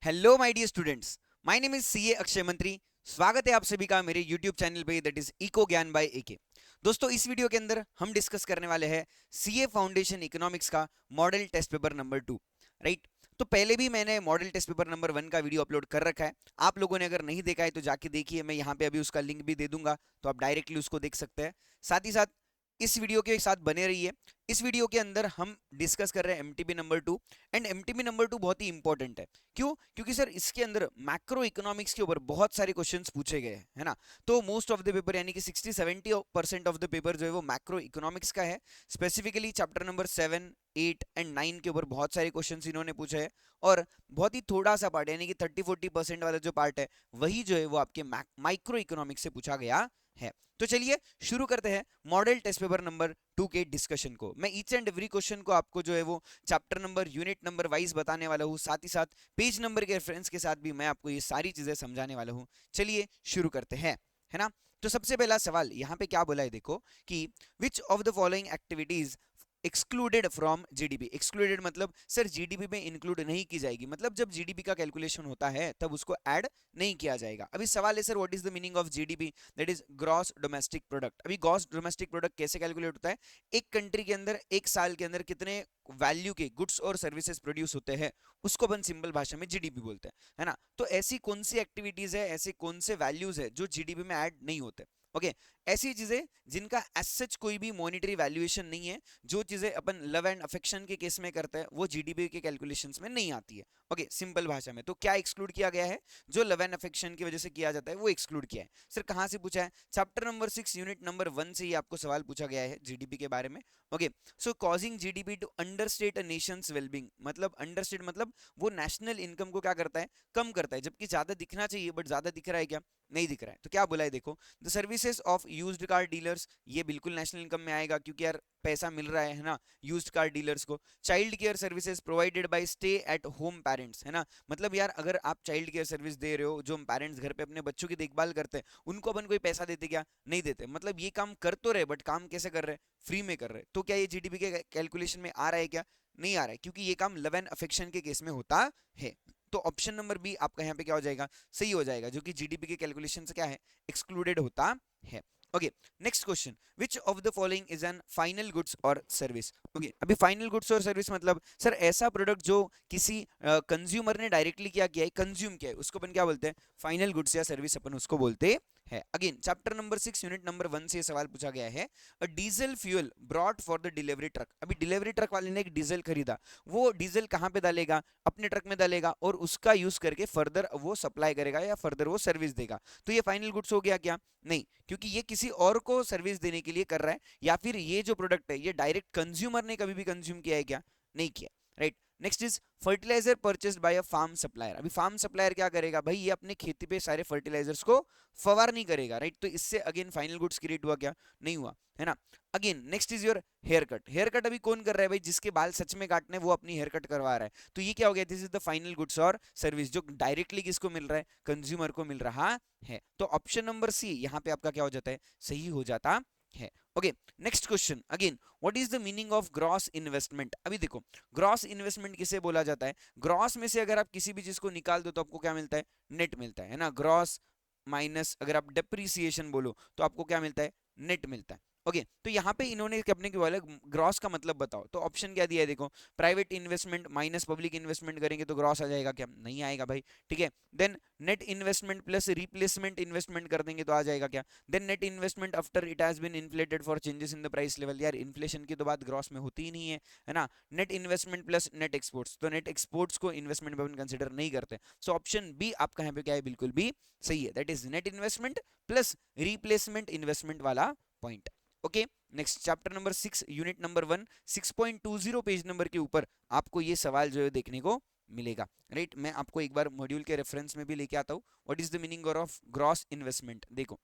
Hello my dear students, my name is CA Akshay Mantri. स्वागत है आप सभी का मेरे यूट्यूब चैनल पे, that is eco Gyan by AK. दोस्तों, इस वीडियो के अंदर हम डिस्कस करने वाले हैं सीए फाउंडेशन इकोनॉमिक्स का model test paper number 2। Right. तो पहले भी मैंने मॉडल टेस्ट पेपर नंबर 1 का वीडियो अपलोड कर रखा है। आप लोगों ने अगर नहीं देखा है तो जाके देखिए, मैं यहाँ पे अभी उसका लिंक भी दे दूंगा, तो आप डायरेक्टली उसको देख सकते हैं। साथ ही साथ इस वीडियो के साथ बने रहिए। इस वीडियो के अंदर हम डिस्कस कर रहे हैं MTB number 2। And MTB number 2 बहुत ही इंपॉर्टेंट है। क्यों? क्योंकि सर इसके अंदर मैक्रो इकोनॉमिक्स के ऊपर बहुत सारे क्वेश्चंस पूछे गए हैं, है ना। तो मोस्ट ऑफ द पेपर यानी कि 60-70% ऑफ द पेपर जो है वो मैक्रो इकोनॉमिक्स का है। स्पेसिफिकली चैप्टर नंबर 7, 8 एंड 9 के ऊपर बहुत सारे क्वेश्चंस इन्होंने पूछे हैं। और बहुत ही थोड़ा सा पार्ट यानी कि 30-40% वाला जो पार्ट है वही जो है वो आपके माइक्रो इकोनॉमिक्स से पूछा गया है। तो चलिए शुरू करते हैं मॉडल टेस्ट पेपर नंबर 2 के डिस्कशन को। मैं ईच एंड एवरी क्वेश्चन को आपको जो है वो chapter number, unit number wise बताने वाला हूँ। साथ ही साथ पेज नंबर के रेफरेंस के साथ भी मैं आपको ये सारी चीजें समझाने वाला हूँ। चलिए शुरू करते हैं, है ना। तो सबसे पहला सवाल यहाँ पे क्या बोला है, देखो कि विच of the following activities excluded from GDP. Excluded मतलब सर जीडीपी में इंक्लूड नहीं की जाएगी, मतलब जब जीडीपी का कैलकुलेशन होता है तब उसको ऐड नहीं किया जाएगा। अभी सवाल है sir what is the meaning of GDP, that is gross domestic product. अभी ग्रॉस डोमेस्टिक प्रोडक्ट कैसे कैलकुलेट होता है? एक कंट्री के अंदर एक साल के अंदर कितने वैल्यू के गुड्स और सर्विसेज प्रोड्यूस होते हैं उसको अपन सिंपल भाषा में जीडीपी बोलते हैं, है ना। तो ऐसी कौन सी एक्टिविटीज है, ऐसे कौन से वैल्यूज है जो जीडीपी में ऐड नहीं होते? ओके। ऐसी चीजें जिनका एज सच कोई भी मॉनिटरी वैल्यूएशन नहीं है, जो चीजें अपन लव एंड अफेक्शन के केस में करते हैं वो जीडीपी के कैलकुलेशंस में नहीं आती है। ओके, सिंपल भाषा में तो क्या एक्सक्लूड किया गया है? जो लव एंड अफेक्शन की वजह से किया जाता है वो एक्सक्लूड किया है। सर कहां से पूछा है? चैप्टर नंबर 6 यूनिट नंबर 1 से ही आपको सवाल पूछा गया है जीडीपी के बारे में। Okay. So causing GDP to understate a nation's wellbeing, मतलब अंडरस्टेट मतलब वो नेशनल इनकम को क्या करता है? कम करता है, जबकि ज्यादा दिखना चाहिए बट ज्यादा दिख रहा है क्या? नहीं दिख रहा है। तो क्या बोला है देखो, the services of used car dealers, ये बिल्कुल नेशनल इनकम में आएगा क्योंकि यार पैसा मिल रहा है ना यूज्ड कार डीलर्स को। Child care services provided by stay at home parents, है ना। मतलब यार अगर आप चाइल्ड केयर सर्विस दे रहे हो, जो पेरेंट्स घर पे अपने बच्चों की देखभाल करते हैं, उनको अपन कोई पैसा देते क्या? नहीं देते। मतलब ये काम कर तो रहे बट काम कैसे कर रहे? फ्री में कर रहे। तो क्या ये जीडीपी के कैलकुलेशन में आ रहा है क्या? नहीं आ रहा है, क्योंकि ये काम लव एंड अफेक्शन के केस में होता है। तो ऑप्शन नंबर बी आपका यहाँ पे क्या हो जाएगा? सही हो जाएगा, जो कि जीडीपी के कैलकुलेशन से क्या है? एक्सक्लूडेड होता है। Okay. Next question, which of the following is N final goods और सर्विस। ओके, अभी फाइनल गुड्स और सर्विस मतलब सर ऐसा प्रोडक्ट जो किसी कंज्यूमर ने डायरेक्टली क्या किया है, कंज्यूम किया है, उसको अपन क्या बोलते हैं? फाइनल गुड्स या सर्विस अपन उसको बोलते हैं। Again chapter number 6 unit number 1 से सवाल पूछा गया है। A diesel fuel brought for the delivery truck. अभी डिलीवरी ट्रक वाले ने एक डीजल खरीदा, वो डीजल कहाँ पे डालेगा? अपने ट्रक में डालेगा और उसका यूज करके फर्दर वो सप्लाई करेगा या फर्दर वो सर्विस देगा। तो ये फाइनल गुड्स हो गया क्या? नहीं, क्योंकि ये किसी और को सर्विस देने के लिए कर रहा है, या फिर ये जो प्रोडक्ट है ये डायरेक्ट कंज्यूमर ने कभी भी कंज्यूम किया है क्या? नहीं किया। Right. Next is fertiliser purchased by a farm supplier. अभी फार्म सप्लायर क्या करेगा भाई? ये अपने खेती पे सारे फर्टिलाइजर्स को फवार नहीं करेगा। राइट। तो इससे अगेन फाइनल गुड्स क्रिएट हुआ क्या? नहीं हुआ, है ना। Again next is your hair cut. Hair cut अभी कौन कर रहा है भाई? जिसके बाल सच में काटने वो अपनी हेयर कट करवा रहा है। तो ये क्या हो गया? This is the final goods और सर्विस, जो डायरेक्टली किसको मिल रहा है? कंज्यूमर को मिल रहा है। तो ऑप्शन नंबर सी यहाँ पे आपका क्या हो जाता है? सही हो जाता है। Okay. Next question again, what is the meaning of gross investment. अभी देखो, ग्रॉस इन्वेस्टमेंट किसे बोला जाता है? ग्रॉस में से अगर आप किसी भी चीज को निकाल दो तो आपको क्या मिलता है? नेट मिलता है ना। ग्रॉस माइनस अगर आप डेप्रीसिएशन बोलो तो आपको क्या मिलता है? नेट मिलता है। ओके। तो यहाँ पे इन्होंने अपने को बोला ग्रॉस का मतलब बताओ, तो ऑप्शन क्या दिया है देखो, private investment minus public investment करेंगे तो ग्रॉस आ जाएगा क्या? नहीं आएगा भाई। ठीक है। Then net investment plus replacement investment कर देंगे तो आ जाएगा क्या? Then net investment after it has been inflated for changes in the price level. यार इन्फ्लेशन की तो बात ग्रॉस में होती ही नहीं है ना। Net investment plus net exports, तो नेट एक्सपोर्ट्स को इन्वेस्टमेंट में कंसिडर नहीं करते। सो ऑप्शन बी आपका यहाँ पे क्या है? बिल्कुल भी सही है, that is net investment plus replacement investment वाला point. Okay. Next chapter number 6 unit number 1 6.20 page number के ऊपर आपको ये सवाल जो है देखने को मिलेगा। राइट। मैं आपको एक बार मॉड्यूल के रेफरेंस में भी लेके आता हूँ। What is the meaning of gross investment? देखो,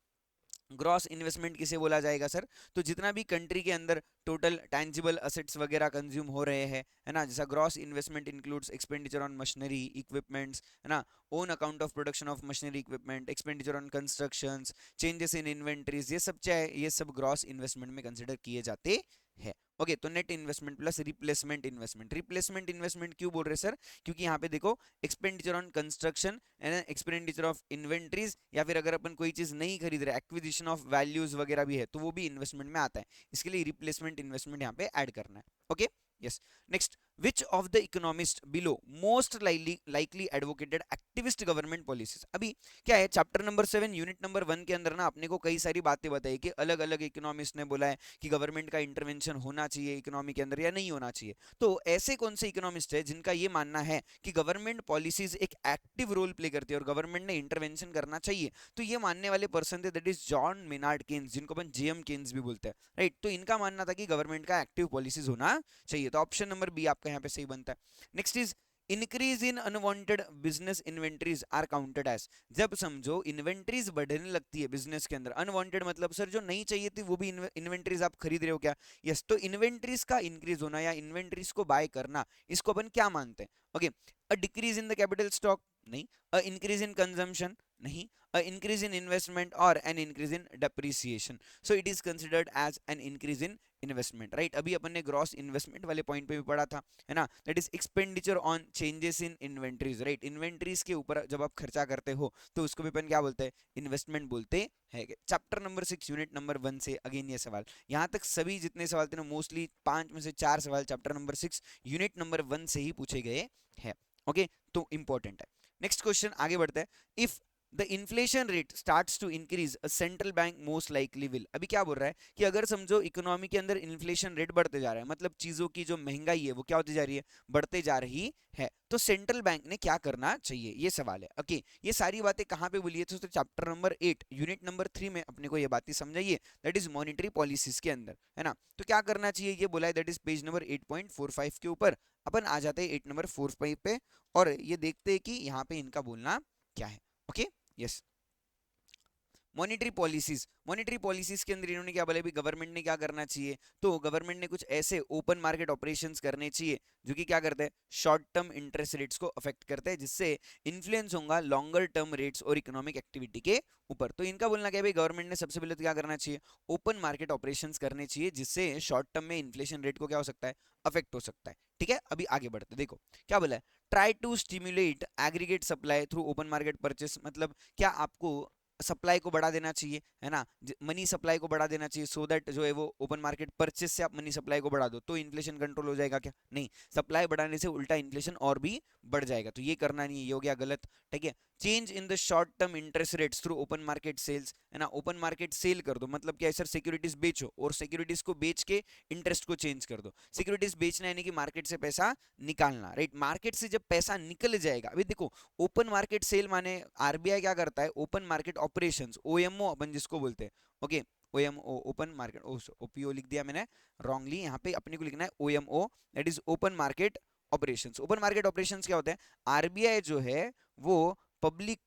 ग्रॉस इन्वेस्टमेंट किसे बोला जाएगा सर? तो जितना भी कंट्री के अंदर टोटल टैंजिबल असेट्स वगैरह कंज्यूम हो रहे हैं, है ना, जैसा gross investment includes expenditure on machinery equipments, है ना, own account of production of machinery equipment, expenditure on constructions, changes in inventories, ये सब चाहे ये सब ग्रॉस इन्वेस्टमेंट में कंसिडर किए जाते है। ओके तो net investment plus replacement investment. Replacement investment क्यों बोल रहे सर? क्योंकि यहाँ पे देखो expenditure on construction and expenditure of inventories, या फिर अगर अपन कोई चीज नहीं खरीद रहे, एक्विजिशन ऑफ वैल्यूज वगैरह भी है, तो वो भी इन्वेस्टमेंट में आता है। इसके लिए रिप्लेसमेंट इन्वेस्टमेंट यहाँ पे ऐड करना है। Okay yes. Next, which of the economist below most likely advocated activist government policies. अभी क्या है, चैप्टर नंबर 7 यूनिट नंबर 1 के अंदर ना अपने को कई सारी बातें बताई कि अलग अलग इकोनॉमिस्ट ने बोला है कि गवर्नमेंट का इंटरवेंशन होना चाहिए इकोनॉमी के अंदर या नहीं होना चाहिए। तो ऐसे कौन से इकोनॉमिस्ट है जिनका ये मानना है कि गवर्नमेंट पॉलिसीज एक एक्टिव रोल प्ले करती है और गवर्नमेंट ने इंटरवेंशन करना चाहिए? तो ये मानने वाले पर्सन थे, that is John Maynard Keynes, जिनको अपन जेएम केन्स भी बोलते हैं, राइट। तो इनका मानना था कि गवर्नमेंट का एक्टिव पॉलिसीज होना चाहिए। तो ऑप्शन नंबर बी आपका यहाँ पे सही बनता है। Next is increase in unwanted business inventories are counted as. जब समझो इन्वेंट्रीज बढ़ने लगती है बिजनेस के अंदर, अनवांटेड मतलब सर जो नहीं चाहिए थी वो भी इन्वेंट्रीज आप खरीद रहे हो क्या? यस। तो इन्वेंट्रीज का इंक्रीज होना या इन्वेंट्रीज को बाय करना, इसको अपन क्या मानते हैं? Okay, a decrease in the capital stock, नहीं। अ इंक्रीज इन कंजम्पशन, नहीं। अ इंक्रीज इन इन्वेस्टमेंट और an increase in depreciation, so it is considered as an increase in investment, right. अभी अपन ने ग्रॉस इन्वेस्टमेंट वाले point पे भी पढ़ा था, है ना, that is expenditure on changes in inventories, right. Inventories के ऊपर जब आप खर्चा करते हो तो उसको भी अपन क्या बोलते हैं? इन्वेस्टमेंट बोलते हैं। चैप्टर नंबर 6 यूनिट नंबर 1 से अगेन ये सवाल, यहाँ तक सभी जितने सवाल थे ना, मोस्टली 5 में से 4 सवाल चैप्टर नंबर 6 यूनिट नंबर 1 से ही पूछे गए हैं। ओके तो इंपॉर्टेंट है। नेक्स्ट क्वेश्चन आगे बढ़ते हैं। If the inflation rate starts to increase, a central bank most likely will. अभी क्या बोल रहा है कि अगर समझो इकोनॉमी के अंदर इन्फ्लेशन रेट बढ़ते जा रहा है, मतलब चीजों की जो महंगाई है वो क्या होती जा रही है? बढ़ते जा रही है। तो सेंट्रल बैंक ने क्या करना चाहिए, ये सवाल है। ओके ये सारी बातें कहाँ पे बोली है? तो चैप्टर नंबर 8 यूनिट नंबर 3 में अपने को ये बातें समझाइए, दैट इज मॉनिटरी पॉलिसीज के अंदर, है ना। तो क्या करना चाहिए ये बोला है, दैट इज पेज नंबर 8.45 के ऊपर। अपन आ जाते हैं 8 नंबर 45 पे और ये देखते हैं कि यहाँ पे इनका बोलना क्या है। Okay yes. Monetary policies, monetary policies के अंदर इन्होंने क्या बोला, भी गवर्नमेंट ने क्या करना चाहिए? तो गवर्नमेंट ने कुछ ऐसे ओपन मार्केट ऑपरेशंस करने चाहिए जो कि क्या करते हैं? शॉर्ट टर्म इंटरेस्ट रेट्स को अफेक्ट करते हैं, जिससे इन्फ्लुएंस होगा लॉन्गर टर्म रेट्स और इकोनॉमिक एक्टिविटी के ऊपर। तो इनका बोलना क्या है भाई, गवर्नमेंट ने सबसे पहले तो क्या करना चाहिए? ओपन मार्केट ऑपरेशंस करने चाहिए, जिससे शॉर्ट टर्म में इन्फ्लेशन रेट को क्या हो सकता है? अफेक्ट हो सकता है। ठीक है अभी आगे बढ़ते देखो क्या बोला है, try to stimulate aggregate supply through open market purchase. मतलब क्या आपको सप्लाई को बढ़ा देना चाहिए, है ना, मनी सप्लाई को बढ़ा देना चाहिए, सो दैट जो है वो ओपन मार्केट परचेस से आप मनी सप्लाई को बढ़ा दो तो इन्फ्लेशन कंट्रोल हो जाएगा क्या? नहीं, सप्लाई बढ़ाने से उल्टा इन्फ्लेशन और भी बढ़ जाएगा, तो ये करना नहीं है, ये हो गया गलत। ठीक है, change in the short term interest rates through open market sales, है ना, ओपन मार्केट सेल कर दो, मतलब क्या है सर, सिक्योरिटीज बेचो और सिक्योरिटीज को बेच के इंटरेस्ट को चेंज कर दो। सिक्योरिटीज बेचना यानी कि मार्केट से पैसा निकालना, राइट। मार्केट से जब पैसा निकल जाएगा, अभी देखो ओपन मार्केट सेल माने आरबीआई क्या करता है? ओपन मार्केट ऑपरेशंस, ओएमओ अपन जिसको बोलते हैं। Okay OMO open market, OPO लिख दिया मैंने रॉन्गली, यहाँ पे अपने को लिखना है OMO, that is open market operations. Open market operations क्या होता है? आरबीआई जो है वो पब्लिक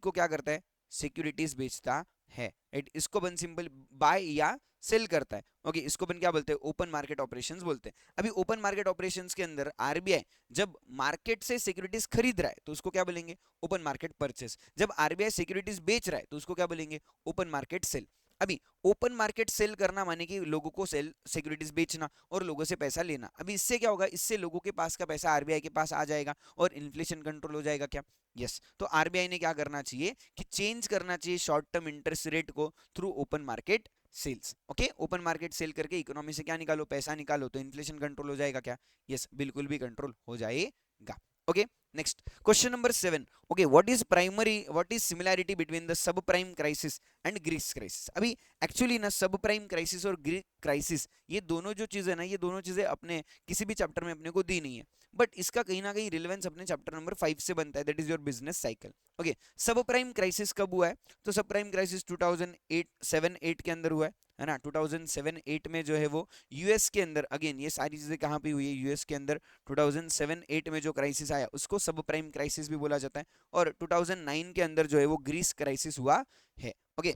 को क्या करता है? सिक्योरिटीज बेचता है, राइट। इसको बन सिंपल बाय या सेल करता है। ओके इसको बन क्या बोलते हैं? ओपन मार्केट ऑपरेशंस बोलते हैं। अभी ओपन मार्केट ऑपरेशंस के अंदर आरबीआई जब मार्केट से सिक्योरिटीज खरीद रहा है तो उसको क्या बोलेंगे? Open market purchase. जब आरबीआई सिक्योरिटीज बेच रहा है तो उसको क्या बोलेंगे? Open market sale. अभी ओपन मार्केट सेल करना माने कि लोगों को सेल सिक्योरिटीज बेचना और लोगों से पैसा लेना। अभी इससे क्या होगा? इससे लोगों के पास का पैसा आरबीआई के पास आ जाएगा और इन्फ्लेशन कंट्रोल हो जाएगा क्या? यस। तो आरबीआई ने क्या करना चाहिए कि चेंज करना चाहिए शॉर्ट टर्म इंटरेस्ट रेट को through open market sales. Okay open market sale करके इकोनॉमी से क्या निकालो? पैसा निकालो, तो इन्फ्लेशन कंट्रोल हो जाएगा क्या? यस बिल्कुल भी कंट्रोल हो जाएगा। Okay next question number 7। Okay what is similarity between the sub prime crisis and Greece crisis. अभी एक्चुअली ना सब प्राइम क्राइसिस और ग्रीक क्राइसिस, ये दोनों जो चीजें ना, ये दोनों चीजें अपने किसी भी चैप्टर में अपने को दी नहीं है, बट इसका कहीं ना कहीं रिलेवेंस अपने चैप्टर नंबर 5 से बनता है, that is your business cycle. Okay सब प्राइम क्राइसिस कब हुआ है? तो सब प्राइम क्राइसिस 2007-8 के अंदर हुआ है ना। 2007-8 में जो है वो यूएस के अंदर, अगेन ये सारी चीजें कहाँ पे हुई है? यूएस के अंदर 2007-8 में जो क्राइसिस आया उसको सब प्राइम क्राइसिस भी बोला जाता है। और 2009 के अंदर जो है वो ग्रीस क्राइसिस हुआ है। ओके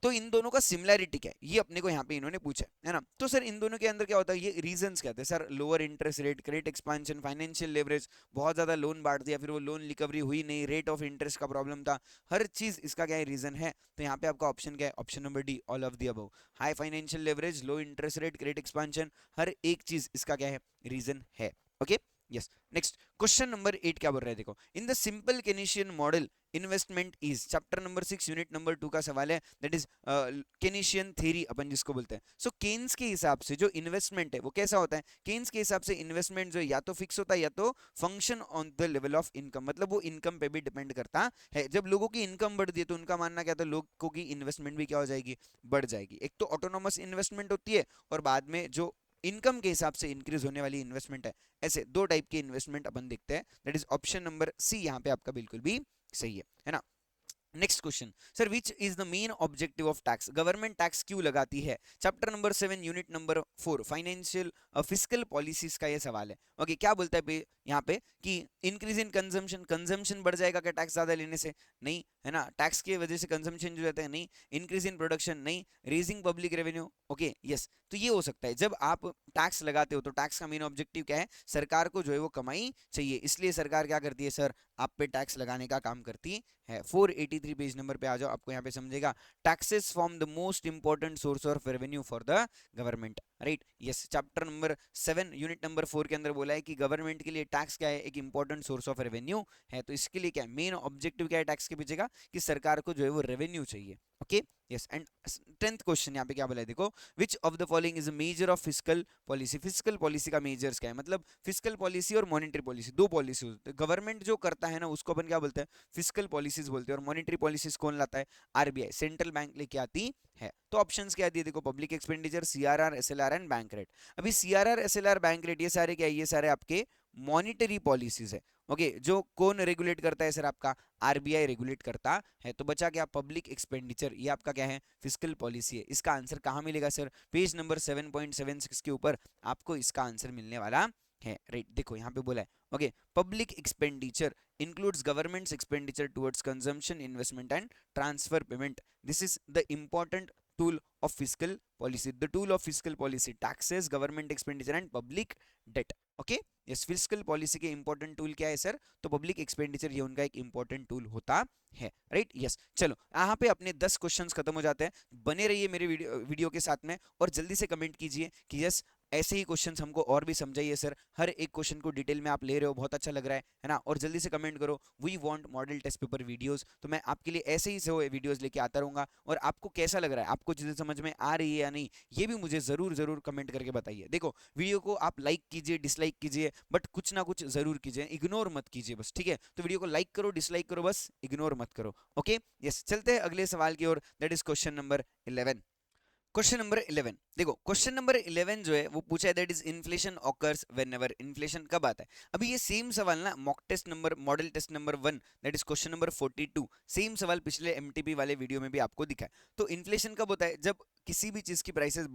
तो इन दोनों का सिमिलैरिटी क्या है ये अपने को यहाँ पे इन्होंने पूछा है ना। तो सर इन दोनों के अंदर क्या होता है, ये रीजंस क्या थे sir, lower interest rate, credit expansion, financial leverage, बहुत ज्यादा लोन बांट दिया, फिर वो लोन रिकवरी हुई नहीं, रेट ऑफ इंटरेस्ट का प्रॉब्लम था, हर चीज इसका क्या है रीजन है। तो यहाँ पे आपका ऑप्शन क्या है, option number D, all of the above. High financial leverage, low interest rate, credit expansion, हर एक चीज इसका क्या है, रीजन है। Okay yes. Next question number 8 क्या बोल रहा है, देखो, in the simple Keynesian model investment is, chapter number 6 unit number 2 का सवाल है, दैट इज केनेशियन थ्योरी अपन जिसको बोलते हैं। सो केन्स के हिसाब से जो इन्वेस्टमेंट है वो कैसा होता है, केन्स के हिसाब से इन्वेस्टमेंट जो है या तो फिक्स होता है या तो function on the level of income, मतलब वो इनकम पे भी डिपेंड करता है। जब लोगों की इनकम बढ़ती है तो उनका मानना क्या था, लोगों की इन्वेस्टमेंट भी क्या हो जाएगी, बढ़ जाएगी। एक तो ऑटोनोमस इन्वेस्टमेंट होती है और बाद में जो इनकम के हिसाब से इंक्रीज होने वाली इन्वेस्टमेंट है। ऐसे दो टाइप की इन्वेस्टमेंट अपन देखते हैं, that is option number C यहाँ पे आपका बिल्कुल भी सही है ना। Next question, sir which is the main objective of tax, government tax क्यों लगाती है, chapter number 7 unit number 4 financial fiscal policies का ये सवाल है। ओके क्या बोलता है यहाँ पे कि इंक्रीज इन कंजम्पशन, कंजम्पशन बढ़ जाएगा क्या टैक्स ज्यादा लेने से, नहीं है ना, टैक्स की वजह से कंजम्पशन जो रहता है, नहीं, इंक्रीज इन प्रोडक्शन, नहीं, raising public revenue, okay yes. तो ये हो सकता है, जब आप टैक्स लगाते हो तो टैक्स का मेन ऑब्जेक्टिव क्या है, सरकार को जो है वो कमाई चाहिए, इसलिए सरकार क्या करती है सर, आप पे टैक्स लगाने का काम करती है। 483 पेज नंबर पे आ जाओ, आपको यहाँ पे समझेगा, taxes form the most important source of revenue for the government, right yes. Chapter number 7 unit number 4 के अंदर बोला है कि गवर्नमेंट के लिए टैक्स क्या है, एक इंपॉर्टेंट सोर्स ऑफ रेवेन्यू है। तो इसके लिए क्या मेन ऑब्जेक्टिव क्या है टैक्स के पीछे का, कि सरकार को जो है वो रेवेन्यू चाहिए। Okay yes. And 10th question यहाँ पे क्या बोला है, देखो, विच of the following is a measure of fiscal policy, fiscal policy का मेजर्स क्या है, मतलब फिस्कल पॉलिसी और मॉनेटरी पॉलिसी दो पॉलिसी होती है, गवर्नमेंट जो करता है ना उसको अपन क्या बोलते हैं, फिस्कल पॉलिसीज बोलते हैं, और मॉनेटरी पॉलिसीज कौन लाता है, आरबीआई, सेंट्रल बैंक लेके आती है। तो ऑप्शंस क्या दिए, देखो, public expenditure, CRR, SLR and bank rate. अभी सीआरआर, एसएलआर, बैंक रेट ये सारे क्या है, ये सारे आपके मॉनिटरी पॉलिसीज है। ओके जो कौन रेगुलेट करता है सर, आपका आरबीआई रेगुलेट करता है। तो बचा क्या, पब्लिक एक्सपेंडिचर, ये आपका क्या है, फिस्कल पॉलिसी है। इसका आंसर कहाँ मिलेगा सर, पेज नंबर 7.76 के ऊपर आपको इसका आंसर मिलने वाला है, राइट। देखो यहाँ पे बोला है, okay, public expenditure includes government's expenditure towards consumption, investment and transfer payment. This is the important tool of fiscal policy. The tool of fiscal policy: taxes, government expenditure and public debt. Okay? Yes, fiscal policy के important tool क्या है sir, तो public expenditure ये उनका एक important tool होता है, right yes. चलो यहाँ पे अपने 10 क्वेश्चंस खत्म हो जाते हैं, बने रहिए मेरे वीडियो के साथ में और जल्दी से कमेंट कीजिए कि यस ऐसे ही क्वेश्चंस हमको और भी समझाइए सर, हर एक क्वेश्चन को डिटेल में आप ले रहे हो, बहुत अच्छा लग रहा है ना। और जल्दी से कमेंट करो, we want model test paper videos, तो मैं आपके लिए ऐसे ही से वीडियोस लेके आता रहूंगा। और आपको कैसा लग रहा है, आपको चीजें समझ में आ रही है या नहीं, ये भी मुझे जरूर जरूर कमेंट करके बताइए। देखो वीडियो को आप लाइक कीजिए, डिसलाइक कीजिए, बट कुछ ना कुछ जरूर कीजिए, इग्नोर मत कीजिए बस, ठीक है। तो वीडियो को लाइक करो, डिसलाइक करो, बस इग्नोर मत करो। ओके यस, चलते हैं अगले सवाल की ओर, that is question number 11। Question number 11, देखो क्वेश्चन नंबर 11 जो है वो पूछा है, that is inflation occurs whenever, inflation कब आता है। अभी ये सेम सवाल ना mock test number, model test number 1, that is question number 42, same सवाल पिछले एमटीपी वाले वीडियो में भी आपको दिखा है। तो इन्फ्लेशन कब होता है, जब किसी भी चीज की प्राइसेस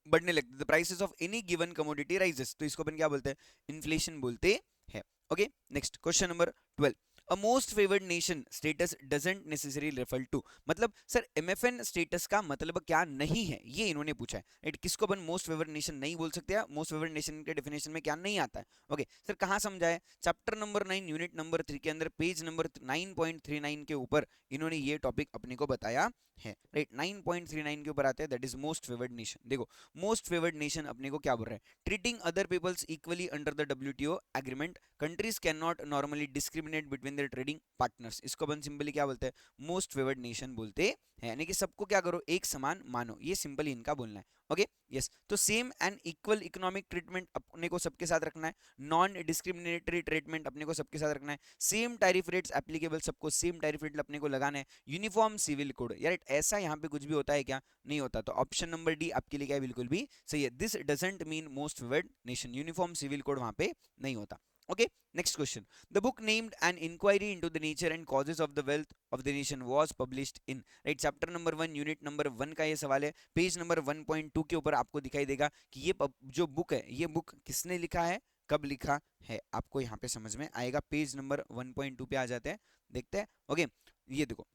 बढ़ने लगती है, the prices of any given commodity rises, तो इसको अपन क्या बोलते हैं, इन्फ्लेशन बोलते हैं। Okay next question number 12, a most favoured nation status doesn't necessary refer to, मतलब सर एमएफएन स्टेटस का मतलब क्या नहीं है, ये इन्होंने पूछा है, राइट। किसको अपन मोस्ट फेवर्ड नेशन नहीं बोल सकते हैं, मोस्ट फेवर्ड नेशन के डेफिनेशन में क्या नहीं आता है। ओके सर कहाँ समझा है, चैप्टर नंबर 9 यूनिट नंबर 3 के अंदर पेज नंबर 9.39 के ऊपर इन्होंने ये टॉपिक अपने को बताया है, राइट। 9.39 के ऊपर आते हैं, that is most favoured nation. देखो मोस्ट फेवर्ड नेशन अपने को क्या बोल रहा है, treating other peoples equally under the WTO agreement, countries can not normally discriminate between their trading partners, इसको अपन सिंपली क्या बोलते हैं, मोस्ट फेवर्ड नेशन बोलते हैं, यानी कि सबको क्या करो, एक समान मानो, ये सिंपली इनका बोलना है। ओके यस, तो same and equal economic treatment अपने को सबके साथ रखना है, नॉन डिस्क्रिमिनेटरी ट्रीटमेंट अपने को सबके साथ रखना है, सेम टैरिफ रेट्स एप्लीकेबल, सबको सेम टैरिफ रेट अपने को लगाना है, यूनिफॉर्म सिविल कोड, यार ऐसा यहाँ पे कुछ भी होता है क्या, नहीं होता। तो ऑप्शन नंबर डी आपके लिए क्या है, बिल्कुल भी सही है, this doesn't mean most favoured nation, uniform civil code वहां पे नहीं होता। Okay, next question. The book named An Inquiry into the Nature and Causes of the Wealth of the Nation was published in, right, chapter number 1 unit number 1 का ये सवाल है, page number 1.2 के ऊपर आपको दिखाई देगा कि ये जो बुक है, ये बुक किसने लिखा है, कब लिखा है, आपको यहाँ पे समझ में आएगा। पेज नंबर 1.2 पे आ जाते हैं, देखते हैं। ओके ये देखो,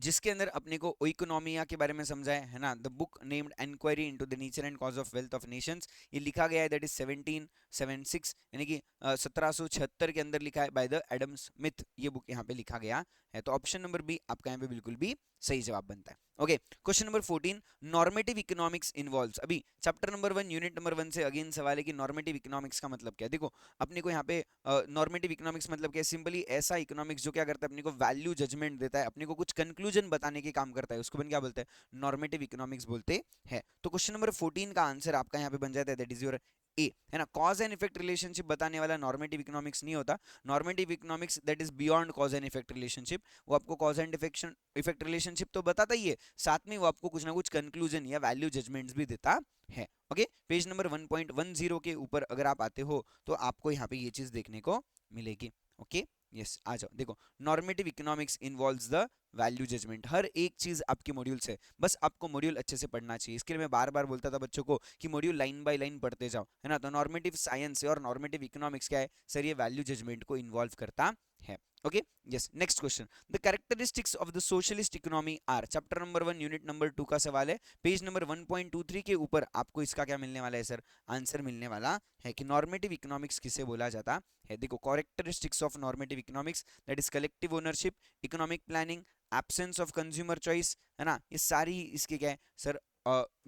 जिसके अंदर अपने को इकोनॉमिया के बारे में समझाया है ना, the book named inquiry into the nature and cause of wealth of nations, ये लिखा गया है दैट इज 1776 यानी कि 1776 के अंदर लिखा है बाय द एडम स्मिथ, ये बुक यहाँ पे लिखा गया है। तो ऑप्शन नंबर बी आपका यहाँ पे बिल्कुल भी सही जवाब बनता है। Okay, question number 14, normative economics involves. अभी चैप्टर नंबर 1 यूनिट नंबर 1 से अगेन सवाल है कि नॉर्मेटिव इकोनॉमिक्स का मतलब क्या है। देखो अपने को यहाँ पे नॉर्मेटिव इकोनॉमिक्स मतलब क्या है, सिंपली ऐसा इकोनॉमिक्स जो क्या करता है, अपने को वैल्यू जजमेंट देता है, अपने को कुछ कंक्लूजन बताने के काम करता है, उसको अपन क्या बोलते हैं, नॉर्मेटिव इकोनॉमिक्स बोलते हैं। तो क्वेश्चन नंबर 14 का आंसर आपका यहाँ पे बन जाता है दैट इज योर ए, है ना। कॉज एंड इफेक्ट रिलेशनशिप बताने वाला नॉर्मेटिव इकोनॉमिक्स नहीं होता। Normative economics that is beyond cause and effect relationship, वो आपको कॉज एंड इफेक्ट रिलेशनशिप तो बताता ही है, साथ में वो आपको कुछ ना कुछ कंक्लूजन या वैल्यू जजमेंट्स भी देता है। ओके, पेज नंबर 1.10 के ऊपर अगर आप आते हो तो आपको यहाँ पे ये चीज देखने को मिलेगी। ओके, यस, आ जाओ। देखो normative economics involves the value judgement, हर एक चीज आपके मॉड्यूल से, बस आपको मॉड्यूल अच्छे से पढ़ना चाहिए। इसके लिए मैं बार बार बोलता था बच्चों को कि मॉड्यूल लाइन बाय लाइन पढ़ते जाओ, है ना। तो नॉर्मेटिव साइंस और नॉर्मेटिव इकोनॉमिक्स क्या है सर, ये वैल्यू जजमेंट को इन्वॉल्व करता है। Okay, yes, next question, the characteristics of the socialist economy are, chapter number 1 unit number 2 का सवाल है, पेज नंबर 1.23 के ऊपर आपको इसका क्या मिलने वाला है सर, आंसर मिलने वाला है कि नॉर्मेटिव इकोनॉमिक्स किसे बोला जाता है। देखो characteristics of normative economics that is collective ownership, economic planning, absence of consumer choice, है ना, ये सारी इसके क्या है सर,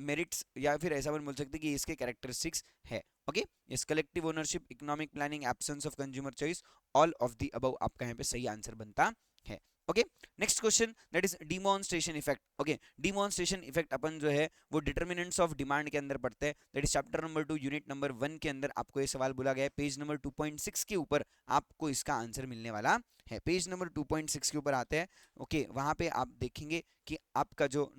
मेरिट्स या फिर ऐसा बोल सकते हैं कि इसके कैरेक्टरिस्टिक्स है। ओके, इस collective ownership, economic planning, absence of consumer choice, all of the above आपका यहाँ पे सही आंसर बनता है। Okay, next question that is demonstration effect. Okay, demonstration effect अपन जो है वो डिटर्मिनेंट्स ऑफ डिमांड के अंदर पढ़ते हैं, that is chapter number 2 unit number 1 के अंदर आपको ये सवाल बोला गया है, पेज नंबर 2.6 के ऊपर आपको इसका आंसर मिलने वाला है। पेज नंबर 2.6 के ऊपर आते हैं। ओके, वहां पे आप देखेंगे कि आपका जो